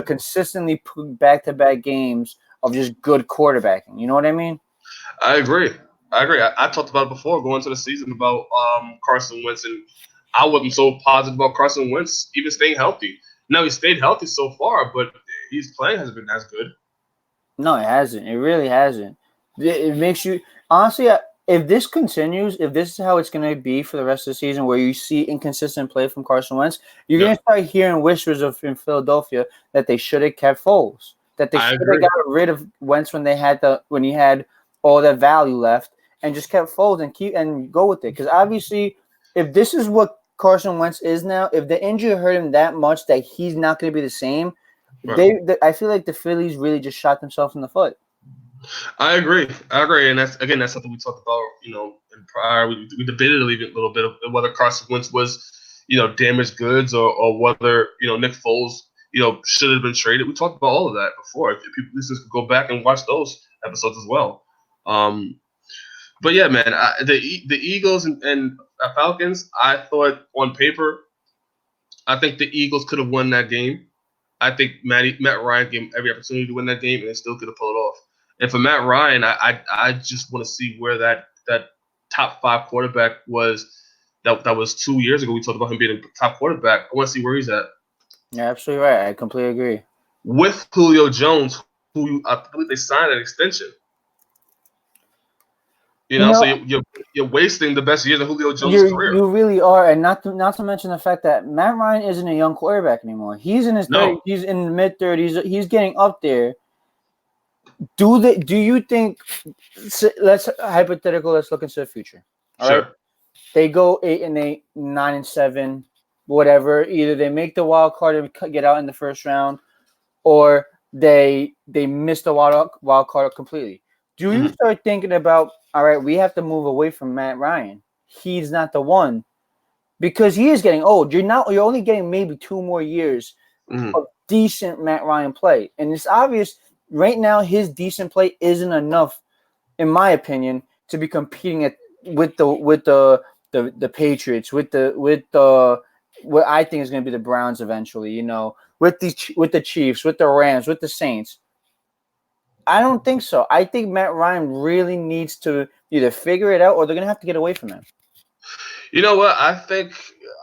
consistently put back-to-back games of just good quarterbacking? You know what I mean? I agree. I talked about it before going into the season about Carson Wentz, and I wasn't so positive about Carson Wentz even staying healthy. Now he stayed healthy so far, but his playing hasn't been as good. No, it hasn't. It really hasn't. It makes you honestly. If this continues, if this is how it's going to be for the rest of the season, where you see inconsistent play from Carson Wentz, you're Yeah, going to start hearing whispers in Philadelphia that they should have kept Foles, that they I should have agree. got rid of Wentz when he had all that value left, and just kept Foles and go with it. Because obviously, if this is what Carson Wentz is now, if the injury hurt him that much that he's not going to be the same, Right. I feel like the Phillies really just shot themselves in the foot. I agree, and that's something we talked about. In prior, we debated a little bit of whether Carson Wentz was, damaged goods or whether Nick Foles should have been traded. We talked about all of that before. If people listeners could go back and watch those episodes as well. But yeah, man, the Eagles and Falcons. I thought on paper, I think the Eagles could have won that game. I think Matt Ryan gave him every opportunity to win that game, and they still could have pulled it off. And for Matt Ryan, I just want to see where that top 5 quarterback was. That was 2 years ago. We talked about him being a top quarterback. I want to see where he's at. You're absolutely right. I completely agree. With Julio Jones, who I believe they signed an extension. So you're wasting the best years of Julio Jones' career. You really are, and not to mention the fact that Matt Ryan isn't a young quarterback anymore. He's in his 30s. He's in the mid-30s. He's getting up there. Do you think? Let's hypothetical. Let's look into the future. All right. They go 8-8, 9-7, whatever. Either they make the wild card and get out in the first round, or they miss the wild card completely. Do you start thinking about, all right, we have to move away from Matt Ryan? He's not the one, because he is getting old. You're only getting maybe 2 more years of decent Matt Ryan play, and it's obvious right now his decent play isn't enough, in my opinion, to be competing with the Patriots, with the what I think is going to be the Browns eventually. With the Chiefs, with the Rams, with the Saints. I don't think so. I think Matt Ryan really needs to either figure it out, or they're going to have to get away from him. You know what? I think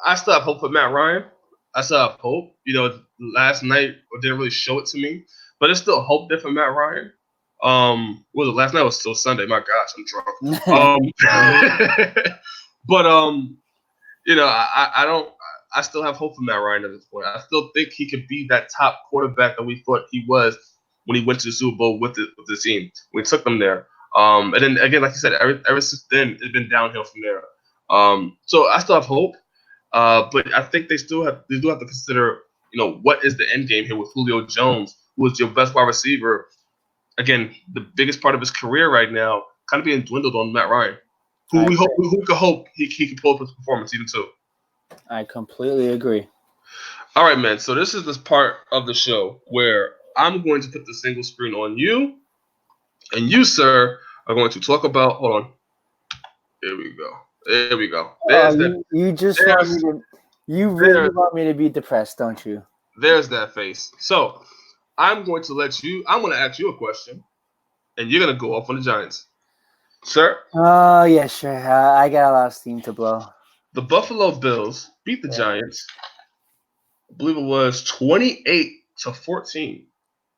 I still have hope for Matt Ryan. I still have hope. Last night didn't really show it to me, but there's still hope there for Matt Ryan. Was it last night? It was still Sunday. My gosh, I'm drunk. But I don't. I still have hope for Matt Ryan at this point. I still think he could be that top quarterback that we thought he was when he went to the Super Bowl with the team. We took them there. And then again, like you said, ever since then, it's been downhill from there. So I still have hope, but I think they do have to consider, what is the end game here with Julio Jones, who is your best wide receiver. Again, the biggest part of his career right now, kind of being dwindled on Matt Ryan, who we could hope he can pull up his performance even too. I completely agree. All right, man. So this is this part of the show where I'm going to put the single screen on you, and you, sir, are going to talk about. Hold on. There we go. There's that. You really want me to be depressed, don't you? There's that face. So I'm going to ask you a question, and you're going to go off on the Giants. Sir? Oh, yeah, sure. I got a lot of steam to blow. The Buffalo Bills beat the Giants. I believe it was 28-14.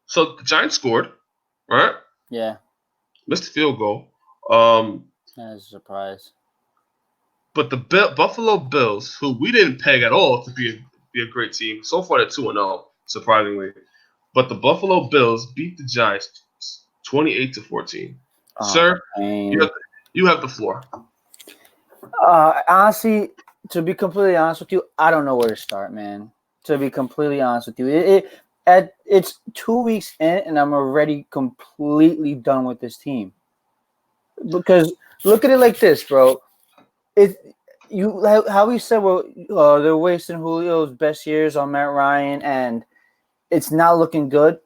So the Giants scored, right? Yeah. Missed the field goal. That is a surprise. But the Buffalo Bills, who we didn't peg at all to be a great team, so far they're 2-0, surprisingly. But the Buffalo Bills beat the Giants 28-14. Sir, you have the floor. Honestly, to be completely honest with you, I don't know where to start, man. To be completely honest with you, it's 2 weeks in, and I'm already completely done with this team. Because look at it like this, bro. How we said they're wasting Julio's best years on Matt Ryan, and it's not looking good.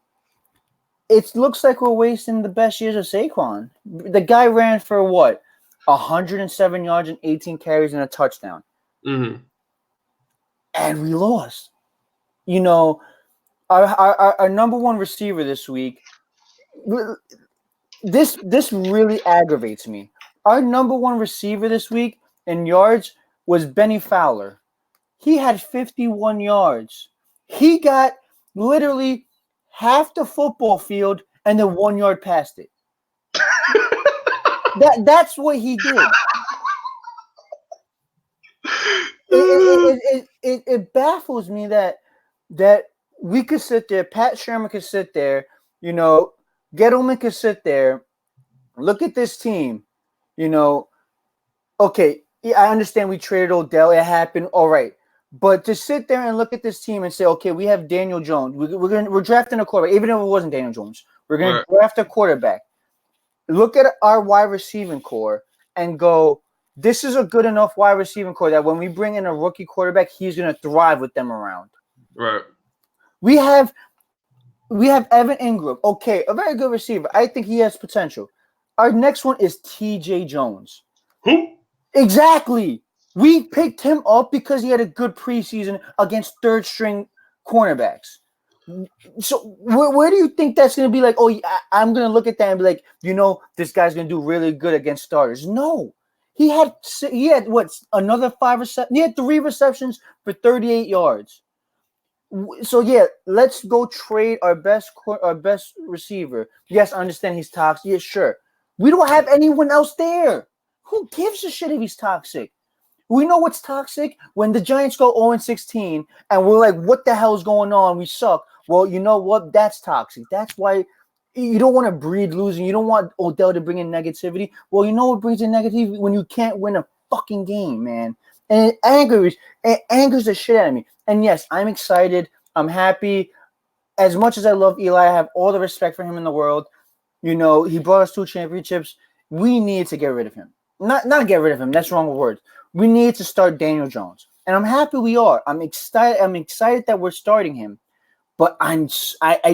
It looks like we're wasting the best years of Saquon. The guy ran for what? 107 yards and 18 carries and a touchdown. Mm-hmm. And we lost. Our number one receiver this week, this really aggravates me. Our number one receiver this week in yards was Benny Fowler. He had 51 yards. He got literally half the football field and then 1 yard past it. That's what he did. It baffles me that we could sit there, Pat Sherman could sit there, Gettleman could sit there, look at this team, okay, I understand we traded Odell, it happened, all right. But to sit there and look at this team and say, okay, we have Daniel Jones. We're drafting a quarterback, even if it wasn't Daniel Jones. We're going to draft a quarterback. Look at our wide receiving core and go, this is a good enough wide receiving core that when we bring in a rookie quarterback, he's going to thrive with them around. Right. We have Evan Ingram. Okay, a very good receiver. I think he has potential. Our next one is T.J. Jones. Who? Exactly. We picked him up because he had a good preseason against third-string cornerbacks. So where do you think that's going to be like, oh, I'm going to look at that and be like, this guy's going to do really good against starters? No. He had what, another 5 receptions? He had 3 receptions for 38 yards. So yeah, let's go trade our best receiver. Yes, I understand he's toxic. Yeah, sure. We don't have anyone else there. Who gives a shit if he's toxic? We know what's toxic when the Giants go 0-16 and we're like, what the hell is going on? We suck. Well, you know what? That's toxic. That's why you don't want to breed losing. You don't want Odell to bring in negativity. Well, you know what brings in negativity? When you can't win a fucking game, man. And it angers the shit out of me. And yes, I'm excited. I'm happy. As much as I love Eli, I have all the respect for him in the world. He brought us 2 championships. We need to get rid of him. Not get rid of him. That's the wrong word. We need to start Daniel Jones. And I'm happy we are. I'm excited that we're starting him. But I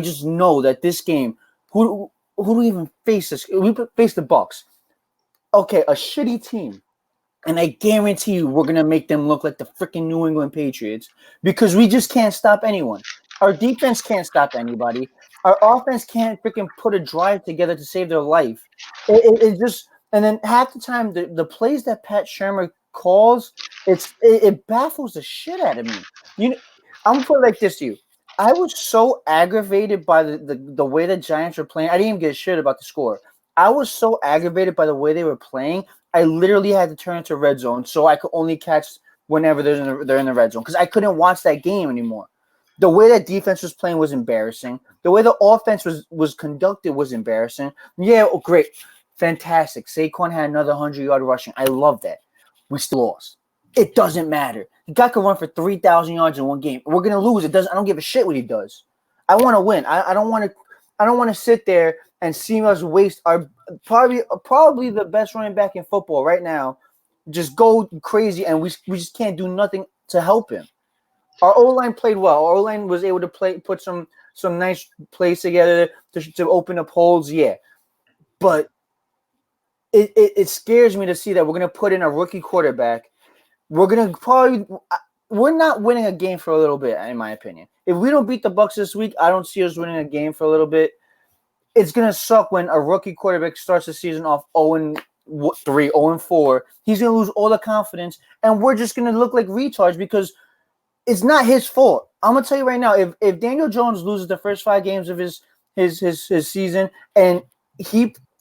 just know that this game, who do we even face this? We face the Bucs. Okay, a shitty team. And I guarantee you we're going to make them look like the freaking New England Patriots because we just can't stop anyone. Our defense can't stop anybody. Our offense can't freaking put a drive together to save their life. It just – and then half the time, the plays that Pat Shurmur calls, it baffles the shit out of me. I'm going to put it like this to you. I was so aggravated by the way the Giants were playing. I didn't even give a shit about the score. I was so aggravated by the way they were playing. I literally had to turn into red zone so I could only catch whenever they're in the red zone because I couldn't watch that game anymore. The way that defense was playing was embarrassing. The way the offense was conducted was embarrassing. Yeah, great. Fantastic. Saquon had another 100-yard rushing. I love that. We still lost. It doesn't matter. The guy could run for 3,000 yards in one game. We're going to lose. I don't give a shit what he does. I want to win. I don't want to sit there and see us waste our probably the best running back in football right now, just go crazy, and we just can't do nothing to help him. Our O-line played well. Our O-line was able to put some nice plays together to open up holes, yeah. But it scares me to see that we're going to put in a rookie quarterback. We're not winning a game for a little bit, in my opinion. If we don't beat the Bucs this week, I don't see us winning a game for a little bit. It's going to suck when a rookie quarterback starts the season off 0-3, 0-4. He's going to lose all the confidence, and we're just going to look like retards because it's not his fault. I'm going to tell you right now, if Daniel Jones loses the first 5 games of his season, and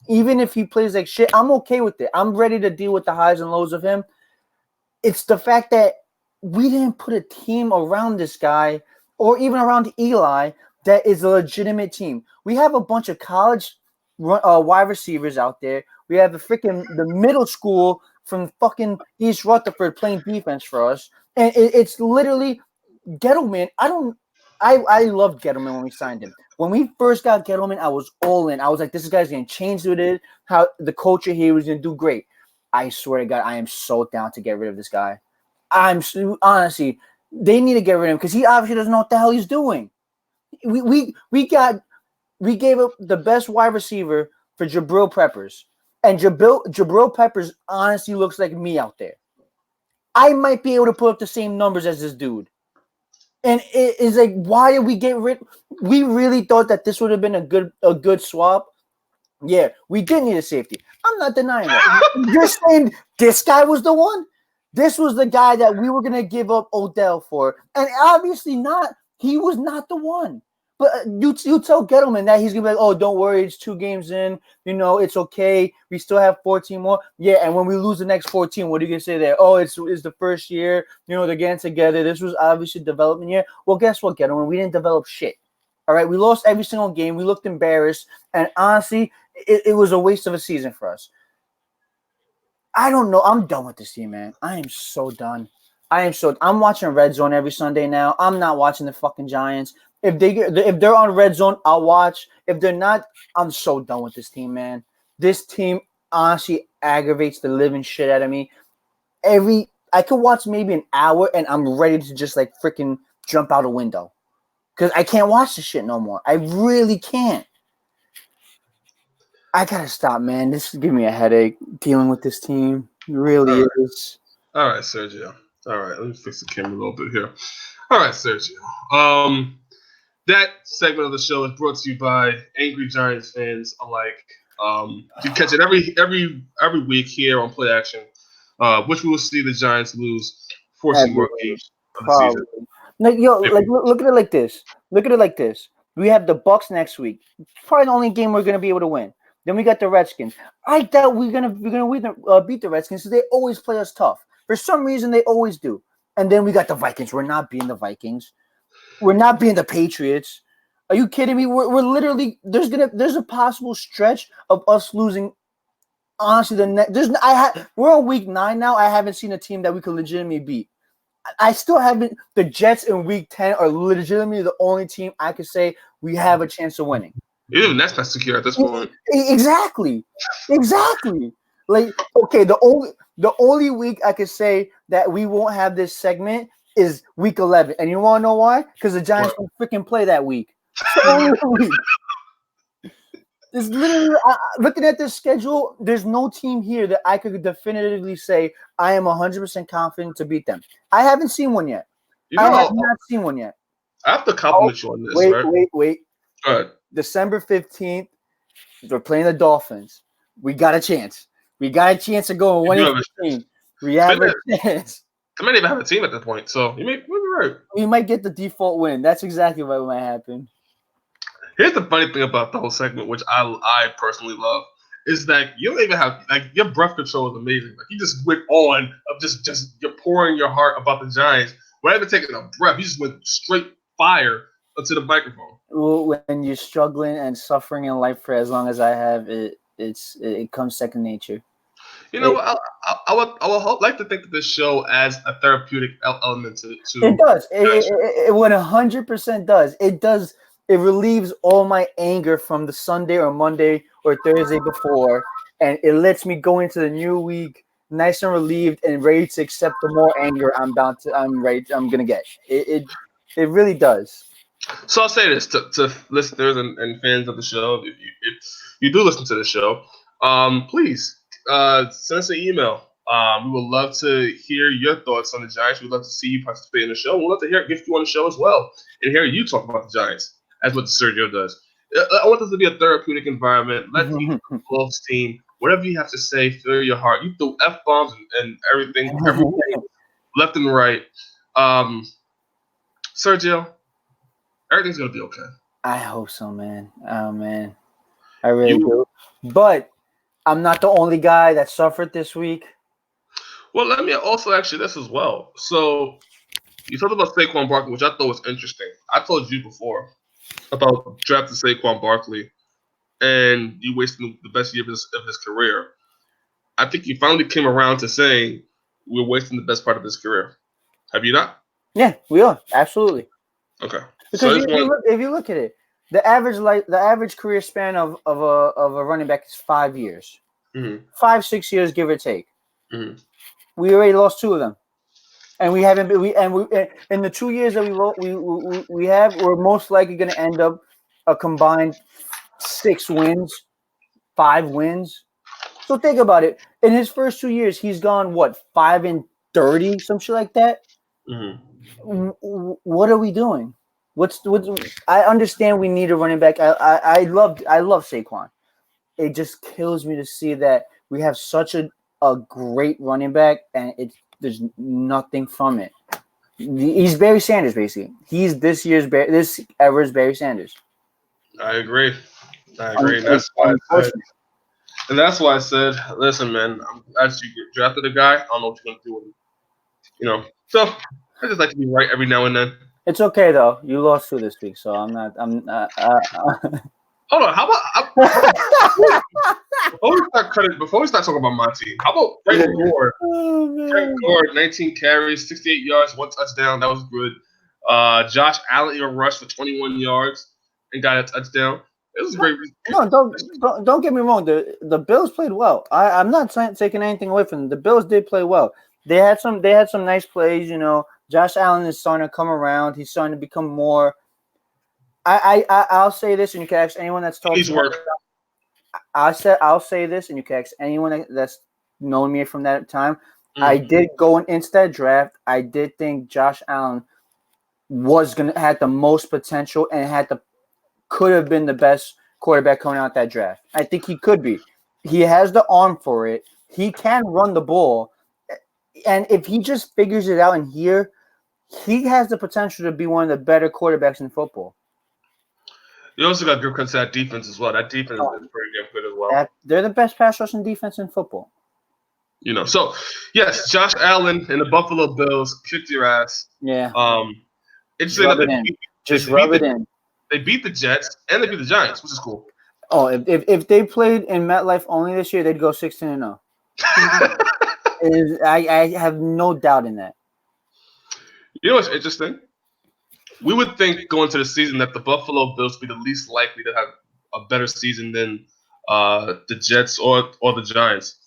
even if he plays like shit, I'm okay with it. I'm ready to deal with the highs and lows of him. It's the fact that we didn't put a team around this guy or even around Eli that is a legitimate team. We have a bunch of college wide receivers out there. We have the middle school from fucking East Rutherford playing defense for us. And it's literally Gettleman. I loved Gettleman when we signed him. When we first got Gettleman, I was all in. I was like, this guy's going to change with it. How the culture here was going to do great. I swear to God, I am so down to get rid of this guy. Honestly, they need to get rid of him because he obviously doesn't know what the hell he's doing. We gave up the best wide receiver for Jabril Peppers, and Jabril Peppers honestly looks like me out there. I might be able to put up the same numbers as this dude. And it is like, why did we get rid? We really thought that this would have been a good swap. Yeah, we did need a safety. I'm not denying that. You're saying this guy was the one? This was the guy that we were going to give up Odell for. And obviously not. He was not the one. But you tell Gettleman that he's going to be like, oh, don't worry. It's 2 games in. It's okay. We still have 14 more. Yeah, and when we lose the next 14, what are you going to say there? Oh, it's the first year. They're getting together. This was obviously development year. Well, guess what, Gettleman? We didn't develop shit. All right? We lost every single game. We looked embarrassed. And honestly, it was a waste of a season for us. I don't know. I'm done with this team, man. I am so done. I'm watching Red Zone every Sunday now. I'm not watching the fucking Giants. If they're on Red Zone, I'll watch. If they're not, I'm so done with this team, man. This team honestly aggravates the living shit out of me. I could watch maybe an hour and I'm ready to just like freaking jump out a window because I can't watch this shit no more. I really can't. I gotta stop, man. This is giving me a headache dealing with this team. It really is. All right, Sergio. All right, let me fix the camera a little bit here. All right, Sergio. That segment of the show is brought to you by angry Giants fans alike. You catch it every week here on Play Action, which we will see the Giants lose 14 more Everybody. games of the Probably. season. Like look at it like this. Look at it like this. We have the Bucks next week. Probably the only game we're gonna be able to win. Then we got the Redskins. I doubt we're gonna beat the Redskins because they always play us tough. For some reason, they always do. And then we got the Vikings. We're not beating the Vikings. We're not beating the Patriots. Are you kidding me? We're literally there's a possible stretch of us losing. Honestly, we're on week 9 now. I haven't seen a team that we could legitimately beat. I still haven't. The Jets in week 10 are legitimately the only team I could say we have a chance of winning. Even that's not secure at this point. Exactly. Like, okay, the only week I could say that we won't have this segment is week 11, and you want to know why? Because the Giants don't freaking play that week. It's the only week. It's literally looking at this schedule. There's no team here that I could definitively say I am 100% confident to beat them. I haven't seen one yet. I have not seen one yet. I have to compliment you on this. Wait. Go ahead. December 15th, we're playing the Dolphins. We got a chance. We got a chance to go and win the team. We have a chance. I might even have a team at that point, so you may be right. We might get the default win. That's exactly what might happen. Here's the funny thing about the whole segment, which I personally love, is that you don't even have your breath control is amazing. Like you just went on of just you're pouring your heart about the Giants. Without even taking a breath, you just went straight fire into the microphone. Well, when you're struggling and suffering in life for as long as I have, it comes second nature. You know, I would like to think that this show adds a therapeutic element to. It does. It 100% does. It does. It relieves all my anger from the Sunday or Monday or Thursday before, and it lets me go into the new week nice and relieved and ready to accept the more anger I'm gonna get. It really does. So I'll say this to listeners and fans of the show: if you do listen to the show, please send us an email. We would love to hear your thoughts on the Giants. We'd love to see you participate in the show. We'd love to hear if you on the show as well and hear you talk about the Giants. That's what Sergio does. I want this to be a therapeutic environment. Let you love the team. Whatever you have to say, fill your heart. You throw F-bombs and everything left and right. Sergio, everything's going to be okay. I hope so, man. Oh, man. I really do. But I'm not the only guy that suffered this week. Well, let me also ask you this as well. So you talked about Saquon Barkley, which I thought was interesting. I told you before about drafting Saquon Barkley, and you wasting the best year of his career. I think you finally came around to saying we're wasting the best part of his career. Have you not? Yeah, we are absolutely. Okay. Because if you look at it, the average career span of a running back is 5 years, 5-6 years, give or take. Mm-hmm. We already lost 2 of them. And we haven't been. We in the 2 years that we're most likely going to end up a combined 6 wins, 5 wins. So think about it. In his first 2 years, he's gone 5-30, some shit like that. Mm-hmm. What are we doing? I understand we need a running back. I love Saquon. It just kills me to see that we have such a great running back and there's nothing from it. He's Barry Sanders, basically. He's this era's Barry Sanders. I agree. And that's why I said, listen, man, I'm glad you drafted a guy. I don't know what you're going to do with him. You know, so I just like to be right every now and then. It's okay though. You lost 2 this week, so I'm not. Hold on. How about before we start talking about my team? How about Frank Gore? Frank Gore, 19 carries, 68 yards, 1 touchdown. That was good. Josh Allen rushed for 21 yards and got a touchdown. It was great. No, don't get me wrong. The Bills played well. I'm not taking anything away from them. The Bills did play well. They had some nice plays. Josh Allen is starting to come around. He's starting to become more. I'll say this, and you can ask anyone that's He talked needs to me. work. I'll say this, and you can ask anyone that's known me from that time. I Mm. did going into that draft. I did think Josh Allen had the most potential and could have been the best quarterback coming out that draft. I think he could be. He has the arm for it. He can run the ball, and if he just figures it out in here, he has the potential to be one of the better quarterbacks in football. You also got good to that defense as well. That defense is pretty damn good as well. They're the best pass rushing defense in football. So yes, Josh Allen and the Buffalo Bills kicked your ass. Yeah. Interesting that they beat the Jets and they beat the Giants, which is cool. Oh, if they played in MetLife only this year, they'd go 16-0. I have no doubt in that. You know what's interesting? We would think going to the season that the Buffalo Bills would be the least likely to have a better season than the Jets or the Giants,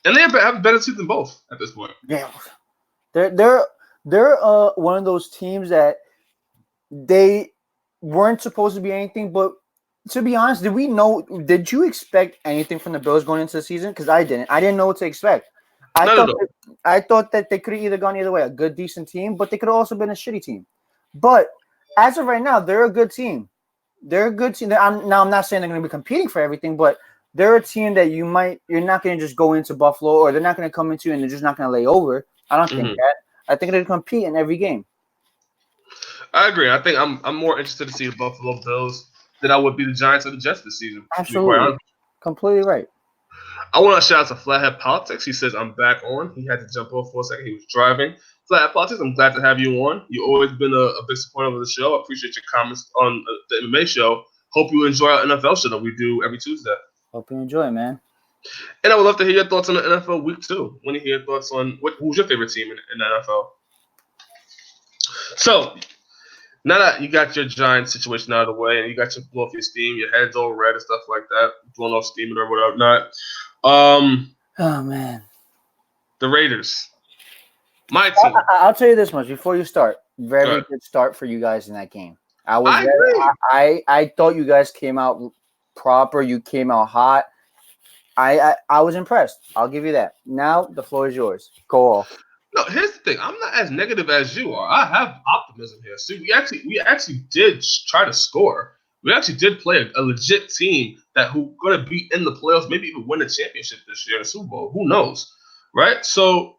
and they have a better season than both at this point. Yeah, they're one of those teams that they weren't supposed to be anything. But to be honest, did you expect anything from the Bills going into the season? Because I didn't. I didn't know what to expect. I thought that they could have either gone either way, a good, decent team, but they could have also been a shitty team. But as of right now, they're a good team. They're a good team. I'm not saying they're going to be competing for everything, but they're a team that you're not going to just go into Buffalo, or they're not going to come into you and they're just not going to lay over. I don't think that. I think they're going to compete in every game. I agree. I think I'm more interested to see the Buffalo Bills than I would be the Giants or the Jets this season. Absolutely. Completely right. I want to shout out to Flathead Politics. He says, I'm back on. He had to jump off for a second. He was driving. Flathead Politics, I'm glad to have you on. You've always been a big supporter of the show. I appreciate your comments on the MMA show. Hope you enjoy our NFL show that we do every Tuesday. Hope you enjoy, man. And I would love to hear your thoughts on the NFL week 2. Want to hear your thoughts on who's your favorite team in the NFL? So, now that you got your Giants situation out of the way and you got your blow off your steam, your head's all red and stuff like that, blowing off steam or whatnot. Oh man, the Raiders, my team. I'll tell you this much before you start. Very good start for you guys in that game. I thought you guys came out proper. You came out hot. I was impressed. I'll give you that. Now the floor is yours. Go off. No, here's the thing. I'm not as negative as you are. I have optimism here. See, we actually did try to score. We actually did play a legit team who's going to be in the playoffs, maybe even win the championship this year in the Super Bowl. Who knows, right? So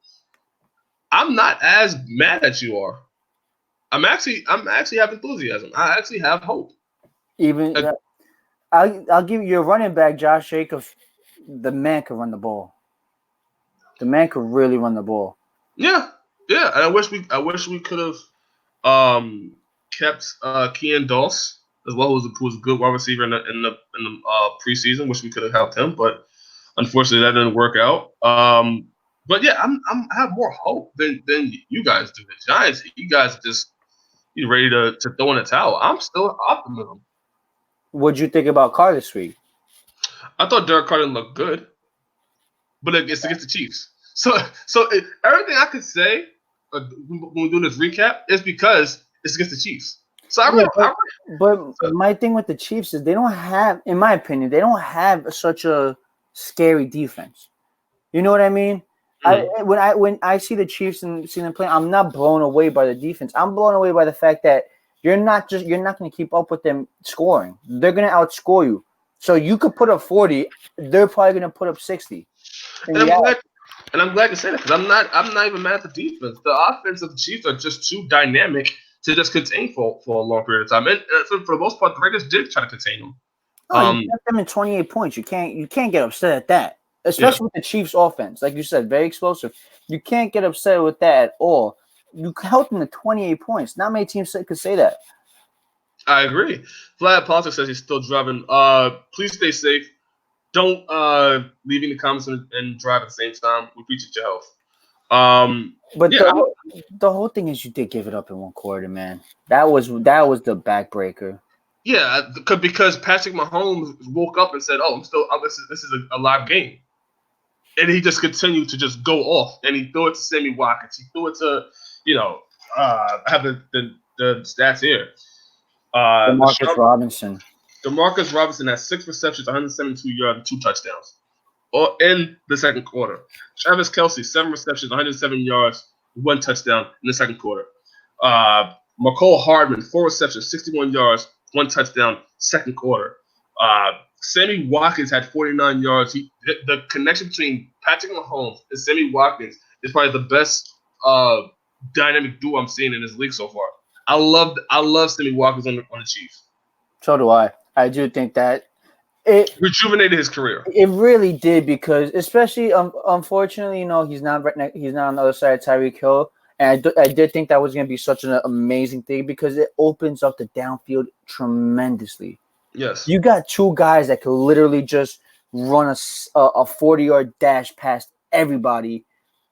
I'm not as mad as you are. I'm actually have enthusiasm. I actually have hope. I'll give you your running back, Josh Jacobs. The man can run the ball. The man could really run the ball. Yeah. And I wish we could have kept Kean Dawes as well, who was a good wide receiver in the preseason. Wish we could have helped him, but unfortunately that didn't work out. But yeah, I have more hope than you guys do. The Giants, you guys you ready to throw in the towel. I'm still optimism. What'd you think about Carr this week? I thought Derek Carr didn't look good, but it's against the Chiefs. So everything I could say when we do this recap is because it's against the Chiefs. So my thing with the Chiefs is they don't have, in my opinion, they don't have such a scary defense. You know what I mean? Mm-hmm. When I see the Chiefs and see them play, I'm not blown away by the defense. I'm blown away by the fact that you're not going to keep up with them scoring. They're going to outscore you. So you could put up 40, they're probably going to put up 60. And I'm glad to say that because I'm not even mad at the defense. The offense of the Chiefs are just too dynamic to just contain for a long period of time. And for the most part, the Raiders did try to contain them. You kept them in 28 points. You can't get upset at that, especially with the Chiefs' offense. Like you said, very explosive. You can't get upset with that at all. You held them to 28 points. Not many teams could say that. I agree. Vlad Politics says he's still driving. Please stay safe. Don't leave in the comments and drive at the same time. We appreciate your health. But the whole thing is you did give it up in one quarter, man. That was the backbreaker. Yeah, because Patrick Mahomes woke up and said, "Oh, this is a live game." and he just continued to just go off. And he threw it to Sammy Watkins. He threw it to, I have the stats here. DeMarcus Robinson. DeMarcus Robinson has 6 receptions, 172 yards, and 2 touchdowns. Or in the second quarter. Travis Kelce, 7 receptions, 107 yards, 1 touchdown in the second quarter. McCole Hardman, 4 receptions, 61 yards, 1 touchdown, second quarter. Sammy Watkins had 49 yards. The connection between Patrick Mahomes and Sammy Watkins is probably the best dynamic duo I'm seeing in this league so far. I love Sammy Watkins on the Chiefs. So do I. I do think that it rejuvenated his career. It really did, because especially unfortunately, he's not on the other side of Tyreek Hill, and I did think that was going to be such an amazing thing because it opens up the downfield tremendously. Yes, you got 2 guys that could literally just run a 40-yard dash past everybody.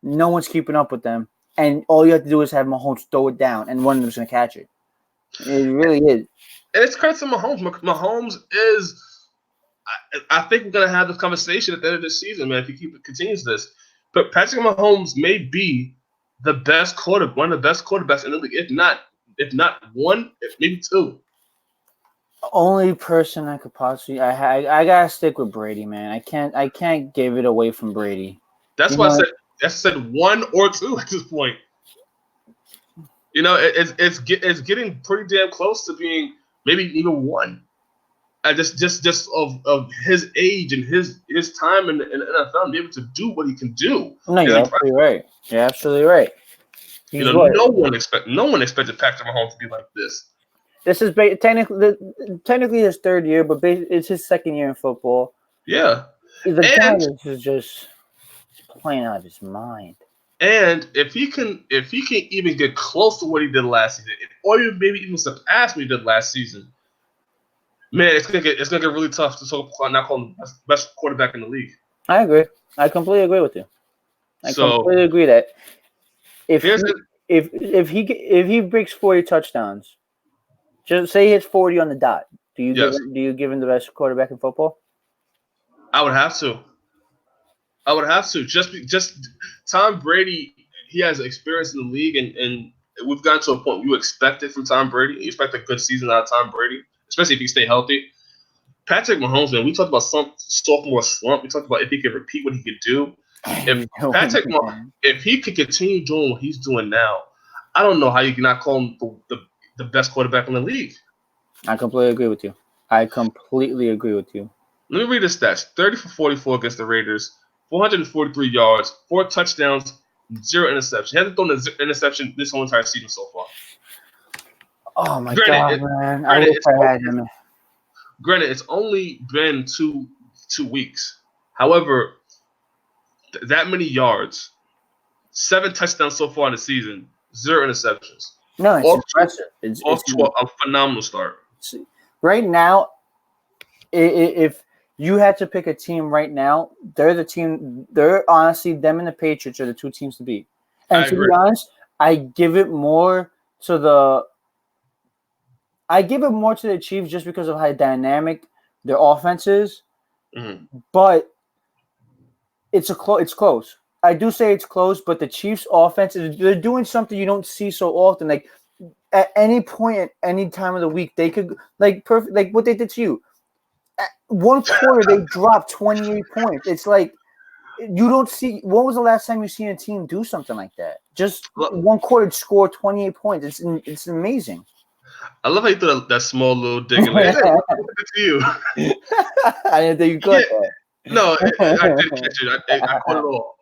No one's keeping up with them, and all you have to do is have Mahomes throw it down, and one of them's going to catch it. It really is. And it's credit to Mahomes. Mahomes is. I think we're gonna have this conversation at the end of this season, man. If he continues this, but Patrick Mahomes may be one of the best quarterbacks in the league. If not one, maybe 2. Only person I could possibly I gotta stick with Brady, man. I can't give it away from Brady. That's why I said 1 or 2 at this point. It's getting pretty damn close to being maybe even 1. Just of his age and his time in the NFL and be able to do what he can do. No, you're absolutely right. You're absolutely right. No one expected Patrick Mahomes to be like this. This is technically his 3rd year, but it's his 2nd year in football. Yeah, the guy is just playing out of his mind. And if he can even get close to what he did last season, or maybe even surpass what he did last season, man, it's gonna get really tough to not call him the best quarterback in the league. I agree. I completely agree with you. I completely agree that if he breaks 40 touchdowns, just say he hits 40 on the dot, do you give him the best quarterback in football? I would have to. Just Tom Brady. He has experience in the league, and we've gotten to a point you expect it from Tom Brady. You expect a good season out of Tom Brady, especially if he stay healthy. Patrick Mahomes, man, we talked about some sophomore slump. We talked about if he could repeat what he could do. If he could continue doing what he's doing now, I don't know how you cannot call him the best quarterback in the league. I completely agree with you. Let me read the stats. 30 for 44 against the Raiders, 443 yards, 4 touchdowns, 0 interceptions. He hasn't thrown an interception this whole entire season so far. Oh, my God, man. I wish I had him. Granted, it's only been two weeks. However, that many yards, 7 touchdowns so far in the season, 0 interceptions. No, it's impressive. It's a phenomenal start. Right now, if you had to pick a team right now, they're the team. They're honestly, them and the Patriots are the 2 teams to beat. And to be honest, I give it more to the Chiefs just because of how dynamic their offense is. Mm-hmm. But it's close. I do say it's close, but the Chiefs' offense they're doing something you don't see so often. Like at any point, at any time of the week, they could like what they did to you. At 1 quarter, they dropped 28 points. It's like you don't see. When was the last time you seen a team do something like that? Just 1 quarter score 28 points. It's amazing. I love how you threw that small little dig in there. To you. I didn't think you caught that. No, I did catch it. I caught it all.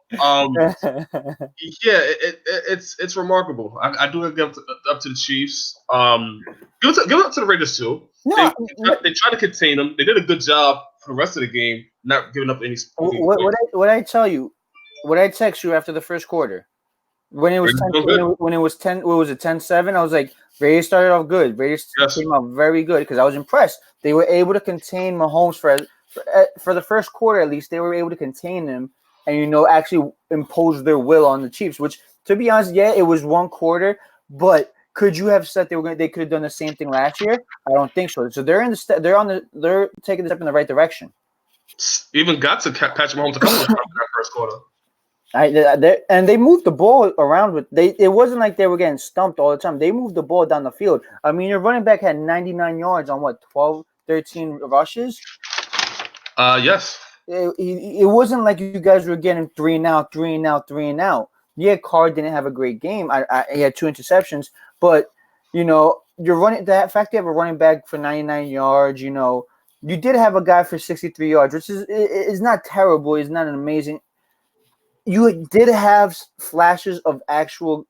It's remarkable. I do give up to the Chiefs. Give it up to the Raiders too. No, they tried to contain them. They did a good job for the rest of the game, not giving up any. What I tell you? What I text you after the first quarter? When it was 10, what was it, 10-7? I was like, Raiders started off good. Raiders came out very good because I was impressed. They were able to contain Mahomes for the first quarter at least. They were able to contain him and actually impose their will on the Chiefs. Which, to be honest, it was 1 quarter. But could you have said they could have done the same thing last year? I don't think so. So they're taking the step in the right direction. Even got to Patrick Mahomes a couple of times in that first quarter. And they moved the ball around with they. It wasn't like they were getting stumped all the time. They moved the ball down the field. I mean, your running back had 99 yards on what 12, 13 rushes. Yes. It wasn't like you guys were getting 3 and out, 3 and out, 3 and out. Yeah, Carr didn't have a great game. He had 2 interceptions, but you're running. The fact you have a running back for 99 yards, you did have a guy for 63 yards, which is not terrible. It's not an amazing. You did have flashes of actual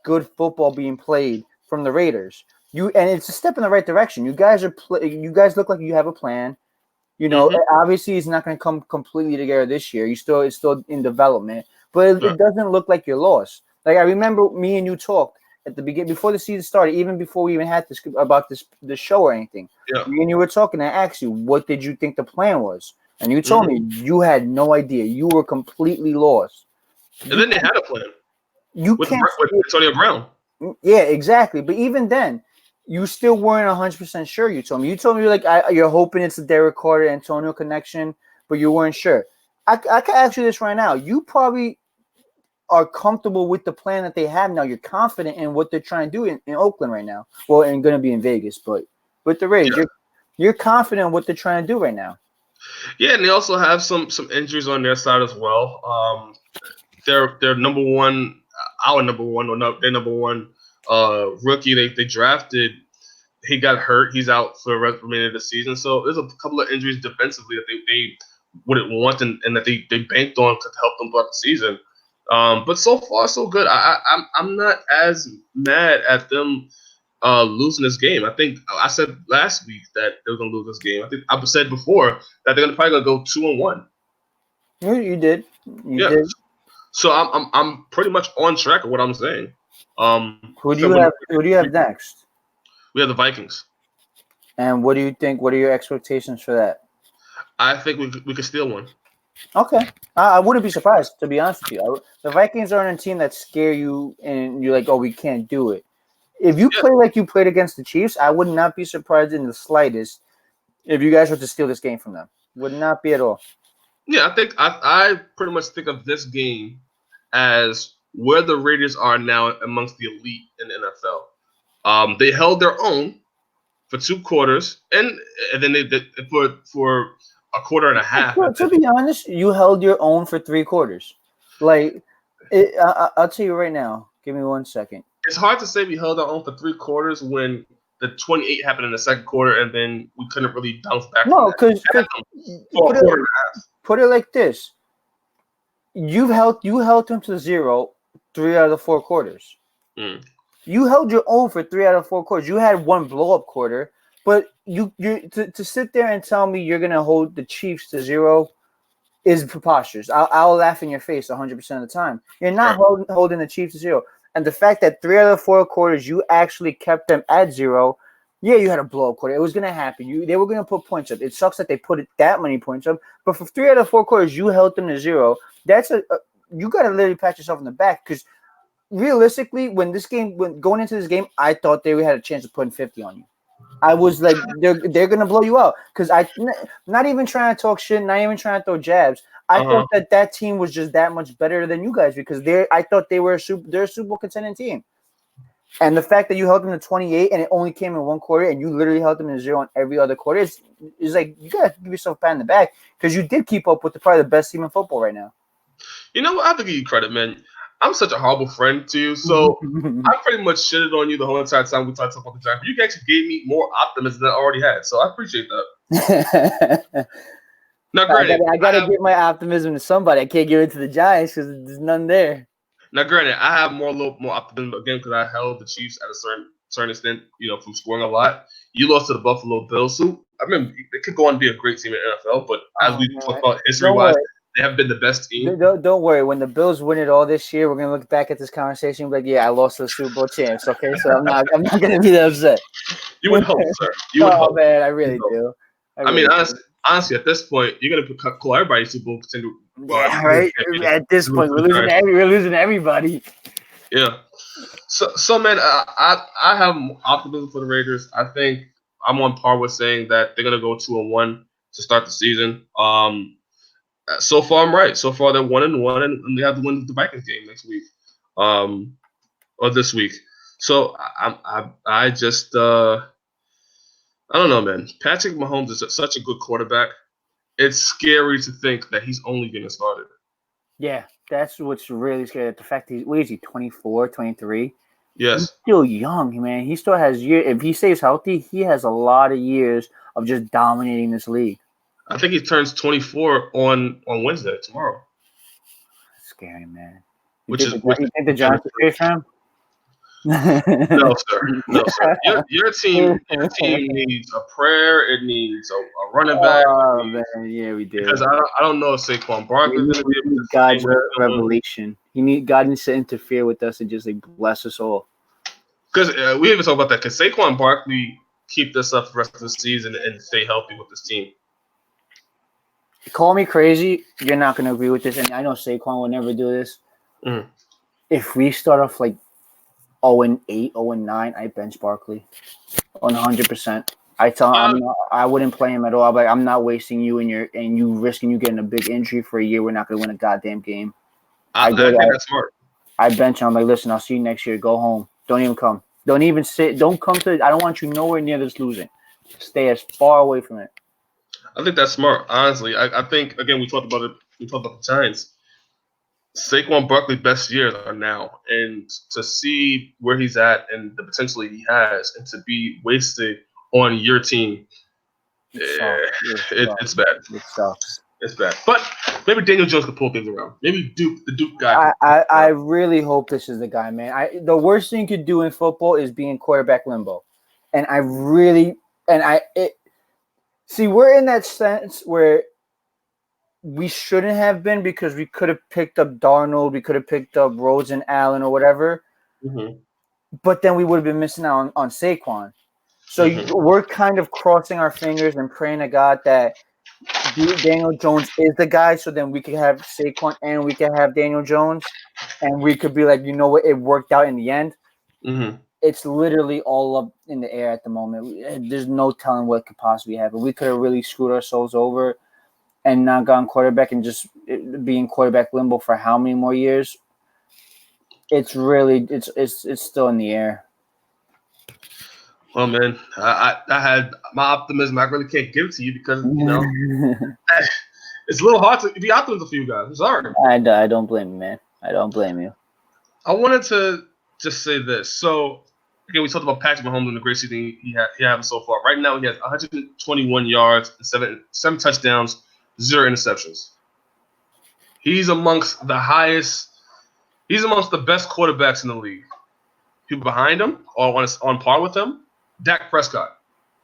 good football being played from the Raiders. And it's a step in the right direction. You guys you guys look like you have a plan. Obviously it's not going to come completely together this year. It's still in development, but it doesn't look like you're lost. Like I remember me and you talked at the beginning before the season started, even before we even had this about the show or anything. Yeah. Me and you were talking. I asked you, what did you think the plan was? And you told me you had no idea. You were completely lost. And then they had a plan. With Can't Antonio Brown. Yeah, exactly. But even then, you still weren't 100% sure. You told me you're hoping it's the Derek Carter Antonio connection, but you weren't sure. I can ask you this right now. You probably are comfortable with the plan that they have now. You're confident in what they're trying to do in Oakland right now. Well, and going to be in Vegas, but with the Rays, you're confident in what they're trying to do right now. Yeah, and they also have some injuries on their side as well. Their number one, our number one, or no, their number one rookie they drafted, he got hurt. He's out for the remainder of the season. So there's a couple of injuries defensively that they wouldn't want and that they banked on to help them throughout the season. But so far so good. I'm not as mad at them losing this game. I think I said last week that they were gonna lose this game. I think I said before that they're probably gonna go 2-1. You did. You did. So I'm pretty much on track of what I'm saying. Who do you have next? We have the Vikings. And what do you think? What are your expectations for that? I think we could steal one. Okay. I wouldn't be surprised, to be honest with you. The Vikings aren't a team that scare you and you're like, oh, we can't do it. If you play like you played against the Chiefs, I would not be surprised in the slightest if you guys were to steal this game from them. Would not be at all. Yeah, I think I pretty much think of this game as where the Raiders are now amongst the elite in the NFL. They held their own for 2 quarters, and then they for a quarter and a half. To be honest, you held your own for 3 quarters. Like, I'll tell you right now. Give me 1 second. It's hard to say we held our own for 3 quarters when the 28 happened in the second quarter, and then we couldn't really bounce back. No, because put it like this: you held them to 0 3 out of the 4 quarters. You held your own for 3 out of 4 quarters. You had 1 blow up quarter, but you to sit there and tell me you're gonna hold the Chiefs to 0 is preposterous. I'll laugh in your face 100% of the time. You're not holding the Chiefs to 0. And the fact that 3 out of the 4 quarters you actually kept them at 0, yeah, you had a blow up quarter. It was gonna happen. They were gonna put points up. It sucks that they put that many points up. But for 3 out of 4 quarters, you held them to 0. That's you gotta literally pat yourself on the back because realistically, when going into this game, I thought they had a chance of putting 50 on you. I was like, they're gonna blow you out because not even trying to talk shit, not even trying to throw jabs. I thought that team was just that much better than you guys because I thought they're a Super Bowl contending team. And the fact that you held them to 28 and it only came in 1 quarter and you literally held them to 0 in every other quarter is like you gotta give yourself a pat in the back because you did keep up with probably the best team in football right now. You know what? I have to give you credit, man. I'm such a horrible friend to you, so I pretty much shitted on you the whole entire time we talked about the Giants. But you actually gave me more optimism than I already had, so I appreciate that. Now, granted, I gotta give my optimism to somebody. I can't give it to the Giants because there's none there. Now, granted, I have a little more optimism again because I held the Chiefs at a certain extent, from scoring a lot. You lost to the Buffalo Bills, who I mean, they could go on and be a great team in the NFL, but as we talk about history-wise, they have been the best team. Don't worry. When the Bills win it all this year, we're gonna look back at this conversation and be like, "Yeah, I lost to the Super Bowl champs." Okay, so I'm not gonna be that upset. You would hope, sir. You would hope. Man, I really do. I mean, honestly, at this point, you're gonna call everybody Super Bowl contender. Yeah, right. At this point, we're losing everybody. Yeah. So man, I have optimism for the Raiders. I think I'm on par with saying that they're gonna go 2-1. to start the season. So far I'm right. So far they're 1-1, and they have to win the Vikings game next week, or this week. So I just I don't know, man. Patrick Mahomes is such a good quarterback. It's scary to think that he's only getting started. Yeah, that's what's really scary. The fact what is he, 24, 23? He's Yes, still young, man. He still has years. If he stays healthy, he has a lot of years of just dominating this league. I think he turns 24 on Wednesday tomorrow, That's scary, man. which is which You is think the Giants are trade for him? no, sir. No, sir. Your team needs a prayer. It needs a running back. Oh man, yeah, we Because do. I don't know if Saquon Barkley is going to be able We to need God's sustain what he's doing. revelation. God needs to interfere with us and just like bless us all. Because we even talk about that. Can Saquon Barkley keep this up for the rest of the season and stay healthy with this team? Call me crazy. You're not going to agree with this, and I know Saquon will never do this. Mm-hmm. If we start off like 0-8, 0-9, I bench Barkley 100%. I wouldn't play him at all. I'm not wasting you and you risking you getting a big injury for a year. We're not going to win a goddamn game. I think that's smart. I bench him. I'm like, listen, I'll see you next year. Go home. Don't even come. Don't even sit. Don't come to. I don't want you nowhere near this losing. Stay as far away from it. I think that's smart. Honestly, I think again we talked about it. We talked about the Giants. Saquon Barkley's best years are now, and to see where he's at and the potential he has, and to be wasted on your team, it's bad. It sucks. It's bad. But maybe Daniel Jones could pull things around. Maybe the Duke guy. I really hope this is the guy, man. The worst thing you could do in football is be in quarterback limbo, and see we're in that sense where we shouldn't have been because we could have picked up Darnold, we could have picked up Rhodes and Allen or whatever, but then we would have been missing out on Saquon. So we're kind of crossing our fingers and praying to God that Daniel Jones is the guy, so then we could have Saquon and we could have Daniel Jones, and we could be like, you know what, it worked out in the end. It's literally all up in the air at the moment. There's no telling what could possibly happen. We could have really screwed ourselves over and not gone quarterback and just being quarterback limbo for how many more years? It's still in the air. Well, man, I had my optimism. I really can't give it to you because it's a little hard to be optimistic for you guys. I'm sorry. I don't blame you, man. I don't blame you. I wanted to just say this. So again, we talked about Patrick Mahomes and the great season he had so far. Right now, he has 121 yards and seven touchdowns, 0 interceptions. He's amongst the highest. He's amongst the best quarterbacks in the league. People behind him or on par with him, Dak Prescott,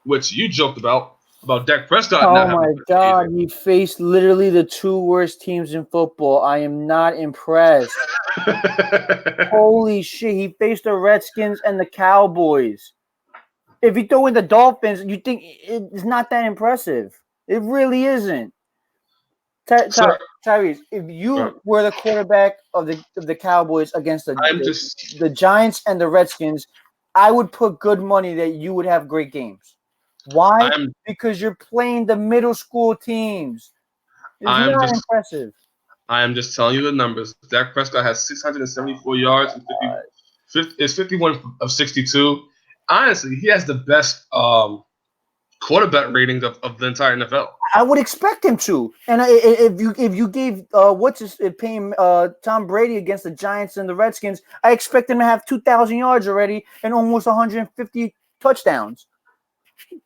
which you joked about Dak Prescott. Oh my God, he faced literally the two worst teams in football. I am not impressed. Holy shit, he faced the Redskins and the Cowboys. If you throw in the Dolphins, you think it's not that impressive. It really isn't. Tyreece, if you were the quarterback of the Cowboys against the Giants and the Redskins, I would put good money that you would have great games. Why? Because you're playing the middle school teams. It's not impressive. I am just telling you the numbers. Dak Prescott has 674 yards and 51 of 62. Honestly, he has the best quarterback ratings of the entire NFL. I would expect him to. And if you gave paying Tom Brady against the Giants and the Redskins, I expect him to have 2,000 yards already and almost 150 touchdowns.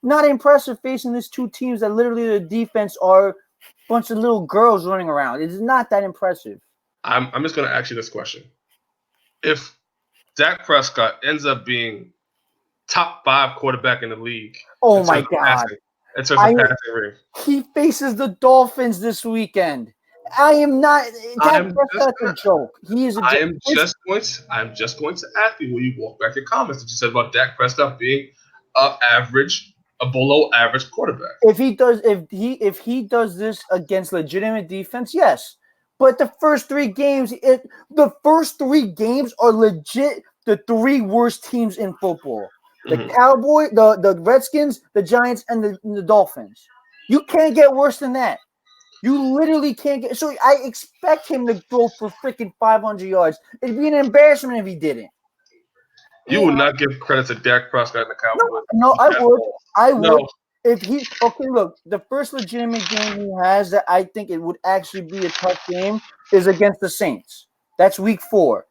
Not impressive facing these two teams that literally the defense are a bunch of little girls running around. It's not that impressive. I'm just going to ask you this question. If Dak Prescott ends up being top 5 quarterback in the league. Oh my God. He faces the Dolphins this weekend. I am not. Dak Prescott's a joke. He is a joke. I'm just going to ask you when you walk back your comments that you said about Dak Prescott being a below average quarterback. If he does this against legitimate defense, yes. But the first 3 games, are legit the 3 worst teams in football. The Cowboys, the Redskins, the Giants, and the Dolphins. You can't get worse than that. You literally can't get. So I expect him to throw for freaking 500 yards. It'd be an embarrassment if he didn't. You will not give credit to Dak Prescott and the Cowboys. No, I would. I would. No. If he look, the first legitimate game he has that I think it would actually be a tough game is against the Saints. That's week 4.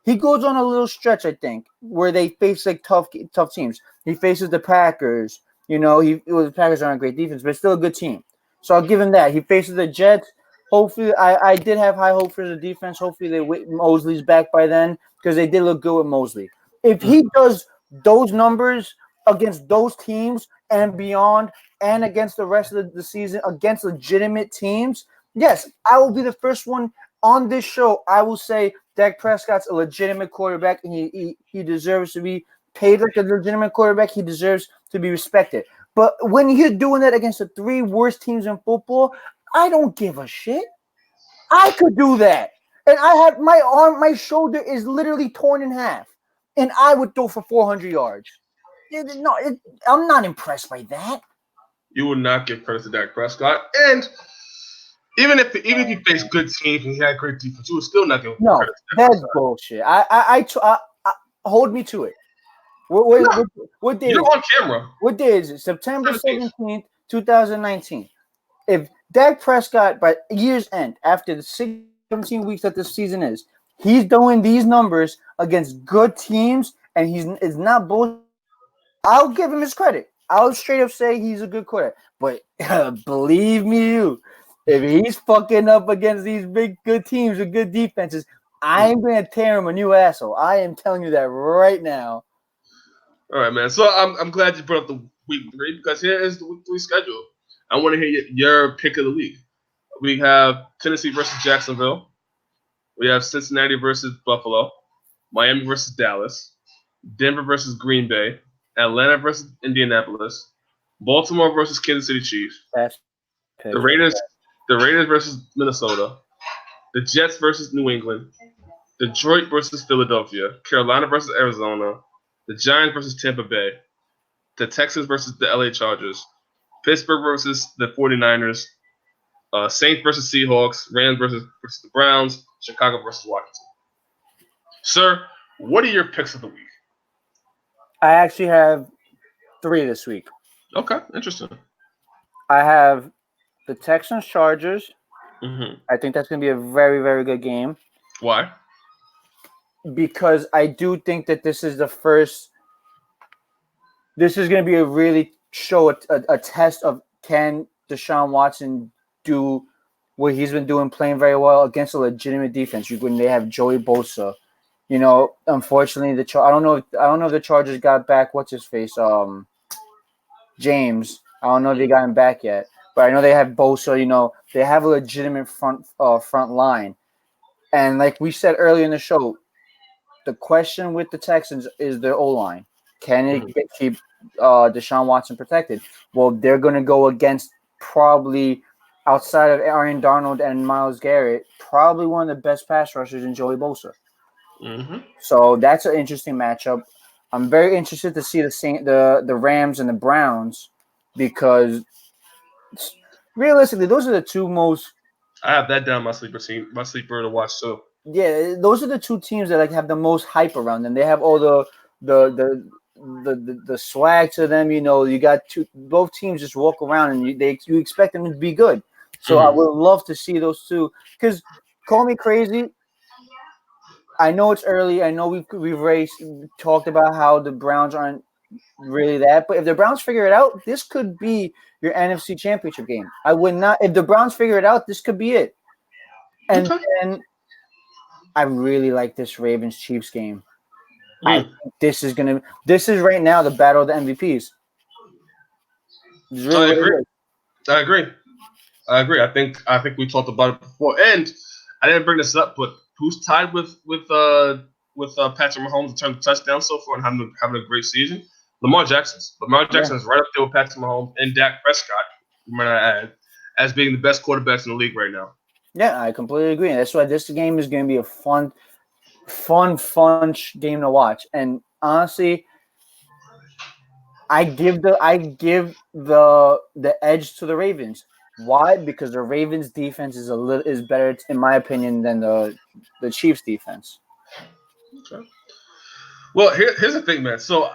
He goes on a little stretch, I think, where they face like tough teams. He faces the Packers. The Packers aren't a great defense, but it's still a good team. So I'll give him that. He faces the Jets. Hopefully, I did have high hope for the defense. Hopefully, Mosley's back by then because they did look good with Mosley. If he does those numbers against those teams and beyond, and against the rest of the season against legitimate teams, yes, I will be the first one on this show. I will say Dak Prescott's a legitimate quarterback, and he deserves to be paid like a legitimate quarterback. He deserves to be respected. But when you're doing that against the 3 worst teams in football, I don't give a shit. I could do that. And I have my shoulder is literally torn in half. And I would throw for 400 yards. I'm not impressed by that. You would not give credit to Dak Prescott. And even if he faced good teams and he had great defense, you would still not give credit to Dak that's Prescott. bullshit. I hold me to it. What day? You're on camera. What day is it? September 17th, 2019. If Dak Prescott, by year's end, after the 17 weeks that this season is, he's doing these numbers against good teams, and it's not bullshit, I'll give him his credit. I'll straight up say he's a good quarterback. But believe me, if he's fucking up against these big good teams with good defenses, I am going to tear him a new asshole. I am telling you that right now. All right, man. So I'm glad you brought up the week 3 because here is the week 3 schedule. I want to hear your pick of the week. We have Tennessee versus Jacksonville. We have Cincinnati versus Buffalo. Miami versus Dallas. Denver versus Green Bay. Atlanta versus Indianapolis. Baltimore versus Kansas City Chiefs. The Raiders versus Minnesota. The Jets versus New England. Detroit versus Philadelphia. Carolina versus Arizona. The Giants versus Tampa Bay. The Texans versus the LA Chargers. Pittsburgh versus the 49ers. Saints versus Seahawks. Rams versus the Browns. Chicago versus Washington. Sir, what are your picks of the week? I actually have 3 this week. Okay, interesting. I have the Texans Chargers. Mm-hmm. I think that's going to be a very, very good game. Why? Because I do think that this is the first. This is going to be a really a test of can Deshaun Watson do what he's been doing, playing very well against a legitimate defense. When they have Joey Bosa, unfortunately I don't know if the Chargers got back what's his face, James. I don't know if they got him back yet, but I know they have Bosa. They have a legitimate front line, and like we said earlier in the show, the question with the Texans is their O-line. Can it keep Deshaun Watson protected? Well, they're going to go against probably, outside of Aaron Donald and Myles Garrett, probably one of the best pass rushers in Joey Bosa. Mm-hmm. So that's an interesting matchup. I'm very interested to see the Rams and the Browns because realistically, those are the 2 most. I have that down my sleeper to watch too. Yeah, those are the 2 teams that have the most hype around them. They have all the swag to them. You got both teams just walk around and you expect them to be good. So I would love to see those 2. Because call me crazy, I know it's early. I know we've talked about how the Browns aren't really that, but if the Browns figure it out, this could be your NFC Championship game. I would not. If the Browns figure it out, this could be it. And then I really like this Ravens-Chiefs game. I think this is right now the battle of the MVPs. Really I agree. I think we talked about it before, and I didn't bring this up, but who's tied with Patrick Mahomes in terms of touchdowns so far and having a great season? Lamar Jackson. Lamar Jackson is right up there with Patrick Mahomes and Dak Prescott, you might add, as being the best quarterbacks in the league right now. Yeah, I completely agree. That's why this game is going to be a fun game to watch. And honestly, I give the edge to the Ravens. Why? Because the Ravens defense is better in my opinion than the Chiefs defense. Okay. Well, here's the thing, man. So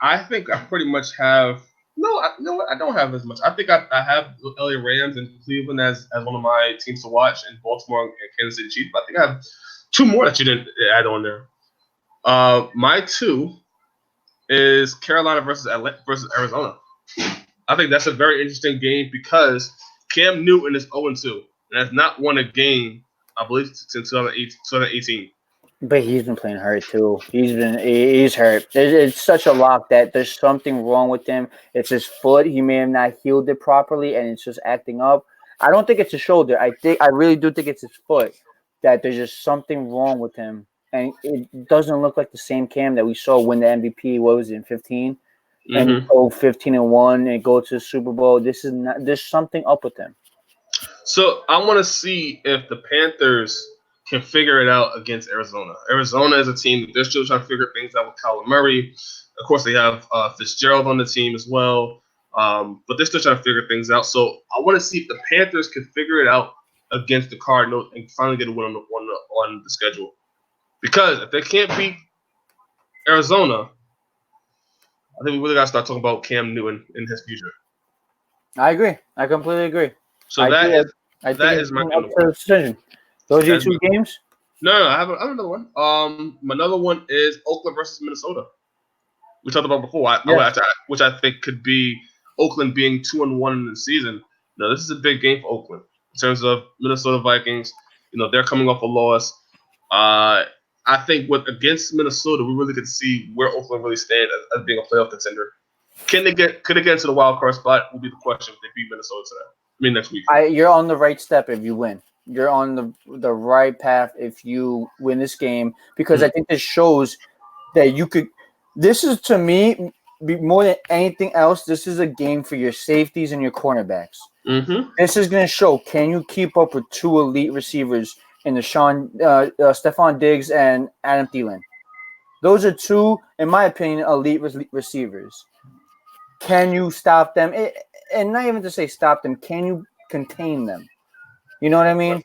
I think I pretty much have. No, you know what? I don't have as much. I think I have LA Rams and Cleveland as one of my teams to watch, and Baltimore and Kansas City Chiefs. But I think I have two more that you didn't add on there. My two is Carolina versus Arizona. I think that's a very interesting game because Cam Newton is 0-2 and has not won a game, I believe, since 2018. But he's been playing hurt too. He's hurt. It's such a lock that there's something wrong with him. It's his foot. He may have not healed it properly, and it's just acting up. I don't think it's his shoulder. I really do think it's his foot. That there's just something wrong with him, and it doesn't look like the same Cam that we saw win the MVP. What was it in 15? And Mm-hmm. go 15-1 and go to the Super Bowl. This is not. There's something up with him. So I want to see if the Panthers can figure it out against Arizona. Arizona is a team that they're still trying to figure things out with Kyler Murray. Of course, they have Fitzgerald on the team as well, but they're still trying to figure things out. So I want to see if the Panthers can figure it out against the Cardinals and finally get a win on the schedule. Because if they can't beat Arizona, I think we really got to start talking about Cam Newton in his future. I agree. I completely agree. So I that think is my up number to one. the decision. Those are your That's two games. No, I have another one. Another one is Oakland versus Minnesota. We talked about before, which I think could be Oakland being 2-1 in the season. Now, this is a big game for Oakland in terms of Minnesota Vikings. They're coming off a loss. I think against Minnesota, we really could see where Oakland really stand as being a playoff contender. Could they get into the wild card spot? Will be the question if they beat Minnesota today. Next week. You're on the right step if you win. You're on the right path if you win this game because I think this shows that you could. This is to me more than anything else. This is a game for your safeties and your cornerbacks. Mm-hmm. This is going to show can you keep up with two elite receivers in the Stephon Diggs and Adam Thielen. Those are two, in my opinion, elite receivers. Can you stop them? And not even to say stop them. Can you contain them? You know what I mean?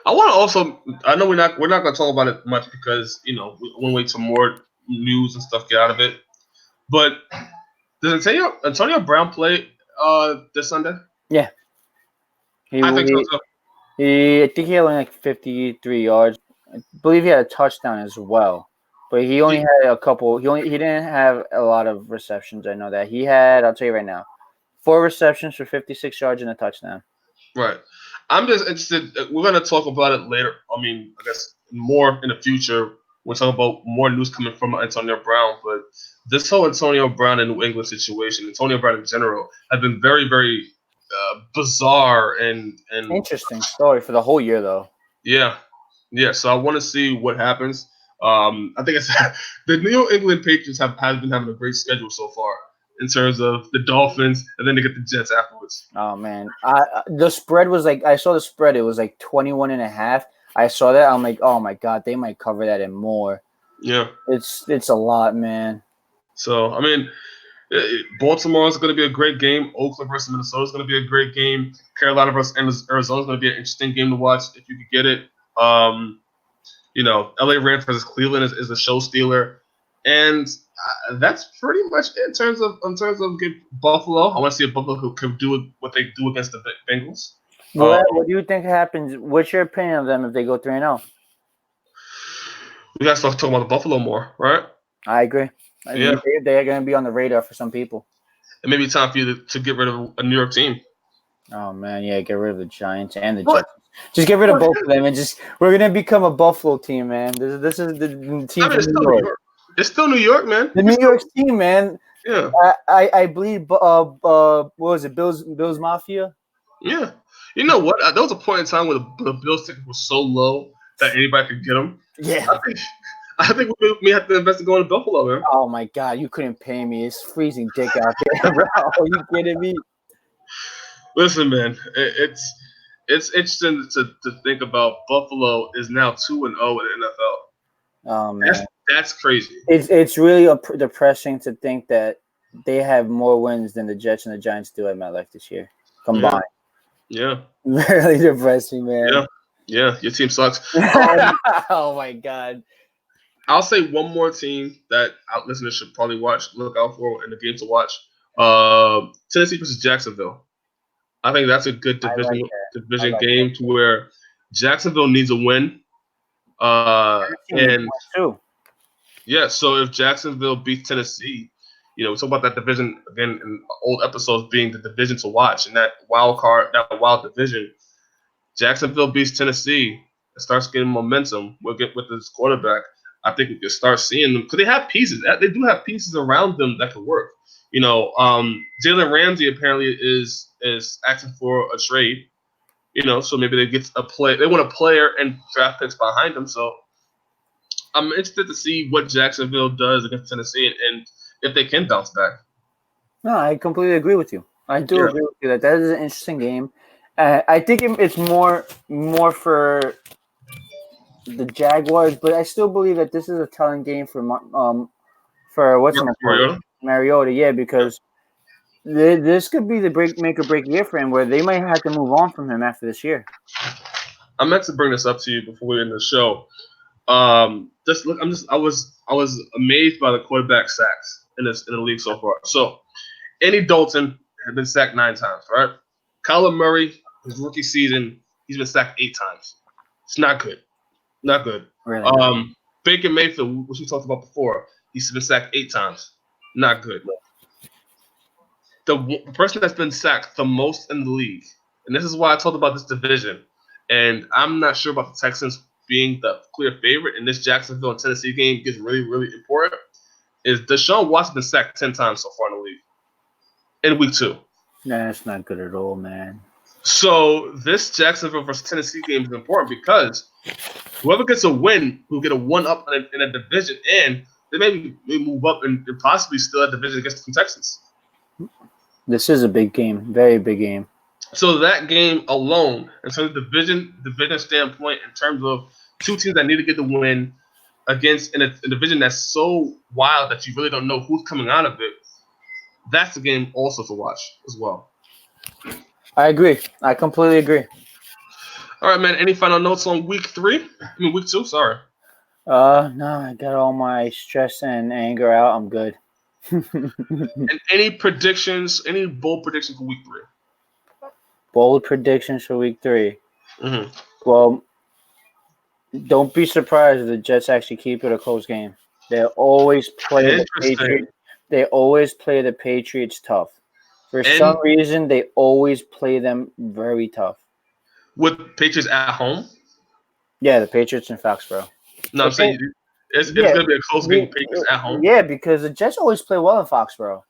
I want to also. I know we're not going to talk about it much because we want to wait till more news and stuff get out of it. But does Antonio Brown play this Sunday? Yeah. I think so too. I think he had only like 53 yards. I believe he had a touchdown as well. But he only had a couple. He didn't have a lot of receptions. I know that. He had, I'll tell you right now, 4 receptions for 56 yards and a touchdown. Right. I'm just interested. We're going to talk about it later. I guess more in the future. We're talking about more news coming from Antonio Brown. But this whole Antonio Brown and New England situation, Antonio Brown in general, have been very, very bizarre and interesting story for the whole year, though. Yeah. So I want to see what happens. I think it's the New England Patriots have been having a great schedule so far in terms of the Dolphins, and then they get the Jets afterwards. Oh man, the spread was like I saw the spread. It was like 21.5. I saw that. I'm like, oh my god, they might cover that and more. Yeah, it's a lot, man. So Baltimore is going to be a great game. Oakland versus Minnesota is going to be a great game. Carolina versus Arizona is going to be an interesting game to watch if you could get it. LA Rams versus Cleveland is a show stealer, and that's pretty much it in terms of Buffalo. I want to see if Buffalo who can do what they do against the Bengals. What do you think happens? What's your opinion of them if they go 3-0? We got to start talking about the Buffalo more, right? I agree. Yeah. They're going to be on the radar for some people. It may be time for you to get rid of a New York team. Oh man, yeah, get rid of the Giants and the Jets. Just get rid of both of them, and we're gonna become a Buffalo team, man. This is the team from New York. It's still New York, man. The New York team, man. Yeah. I believe. What was it? Bills Mafia. Yeah. You know what? There was a point in time where the Bills ticket was so low that anybody could get them. Yeah. I think we may have to invest in going to Buffalo, man. Oh my God, you couldn't pay me. It's freezing dick out there, bro. Are you kidding me? Listen, man, it's interesting to think about. Buffalo is now 2-0 in the NFL. Oh man, That's crazy. It's really depressing to think that they have more wins than the Jets and the Giants do at MetLife this year combined. Yeah. Really depressing, man. Yeah. Your team sucks. Oh my god. I'll say one more team that our listeners should probably look out for in the game to watch. Tennessee versus Jacksonville. I think that's a good I like that. I division like game to where Jacksonville needs a win. that. And Too. yeah, so if Jacksonville beats Tennessee, we talk about that division again in old episodes being the division to watch and that wild division. Jacksonville beats Tennessee and starts getting momentum. We'll get with this quarterback. I think we can start seeing them because they have pieces. They do have pieces around them that could work. Jalen Ramsey apparently is asking for a trade. So maybe they get a play. They want a player and draft picks behind them. So I'm interested to see what Jacksonville does against Tennessee and if they can bounce back. No, I completely agree with you. I do agree with you that is an interesting game. I think it's more for the Jaguars, but I still believe that this is a telling game for what's Mariota. Yeah, because this could be the make or break year for him, where they might have to move on from him after this year. I meant to bring this up to you before we end the show. I was amazed by the quarterback sacks in the league so far. So Andy Dalton has been sacked 9 times, right? Kyler Murray, his rookie season, he's been sacked 8 times. It's not good. Not good. Really? Baker Mayfield, which we talked about before, he's been sacked 8 times. Not good. The person that's been sacked the most in the league, and this is why I talked about this division, and I'm not sure about the Texans being the clear favorite, and this Jacksonville and Tennessee game gets really, really important, is Deshaun Watson been sacked 10 times so far in the league in week 2. Nah, that's not good at all, man. So this Jacksonville versus Tennessee game is important because whoever gets a win will get a 1-up in a division, and they may move up and possibly still a division against the Texans. This is a big game, very big game. So that game alone, in terms of division standpoint, in terms of 2 teams that need to get the win against in a division that's so wild that you really don't know who's coming out of it, that's the game also to watch as well. I agree. I completely agree. All right, man. Any final notes on week 2? Sorry. No, I got all my stress and anger out. I'm good. And any predictions? Any bold predictions for week 3? Bold predictions for week 3. Mm-hmm. Well, don't be surprised if the Jets actually keep it a close game. They always play the Patriots. They always play the Patriots tough. For some reason, they always play them very tough. With Patriots at home? Yeah, the Patriots in Foxborough. No, I'm saying it's going to be a close game. Patriots at home. Yeah, because the Jets always play well in Foxborough.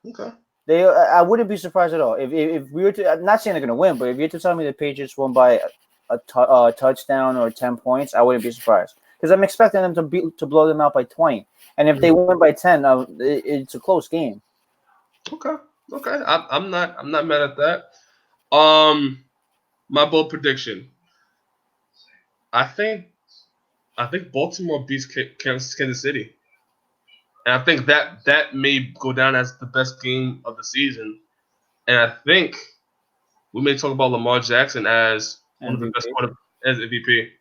Okay. I wouldn't be surprised at all if we were to. I'm not saying they're going to win, but if you were to tell me the Patriots won by a touchdown or 10 points, I wouldn't be surprised because I'm expecting them to blow them out by 20. And if they win by 10, it's a close game. Okay. I'm not mad at that. My bold prediction. I think Baltimore beats Kansas City, and I think that may go down as the best game of the season. And I think we may talk about Lamar Jackson as one of the best as MVP.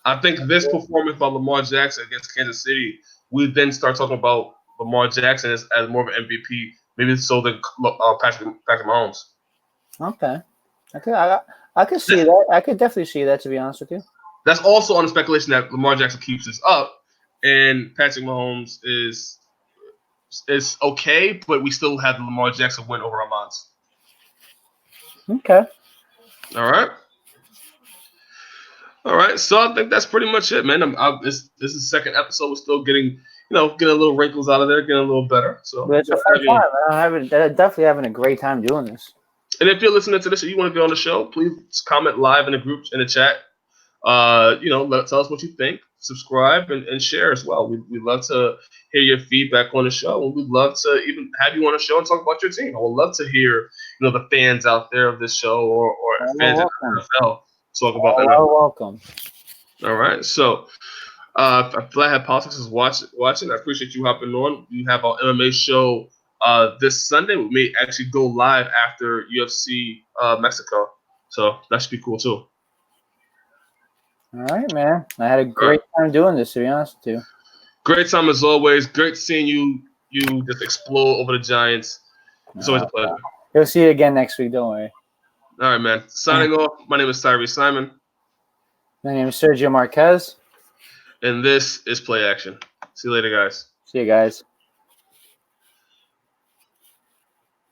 I think this performance by Lamar Jackson against Kansas City, we then start talking about Lamar Jackson as more of an MVP, maybe so than Patrick Mahomes. Okay. I could see that. I could definitely see that, to be honest with you. That's also on the speculation that Lamar Jackson keeps this up, and Patrick Mahomes is okay, but we still have the Lamar Jackson win over our minds. Okay. All right. So I think that's pretty much it, man. This is the second episode. We're still getting a little wrinkles out of there, getting a little better. So but it's a fun time. I'm definitely having a great time doing this. And if you're listening to this and you want to be on the show, please comment live in the group in the chat. Tell us what you think. Subscribe and share as well. We'd love to hear your feedback on the show, and we'd love to even have you on the show and talk about your team. I would love to hear the fans out there of this show or fans of the NFL talk about that. Welcome. All right, so Flathead Politics is watching. I appreciate you hopping on. We have our MMA show this Sunday. We may actually go live after UFC Mexico, so that should be cool too. All right, man. I had a All great right. time doing this, to be honest with you. Great time as always. Great seeing you just explode over the Giants. It's always a pleasure. You'll see you again next week. Don't worry. All right, man. Signing off. My name is Tyriece Simon, My name is Sergio Marquez. and this is Play Action. See you later, guys. See you guys.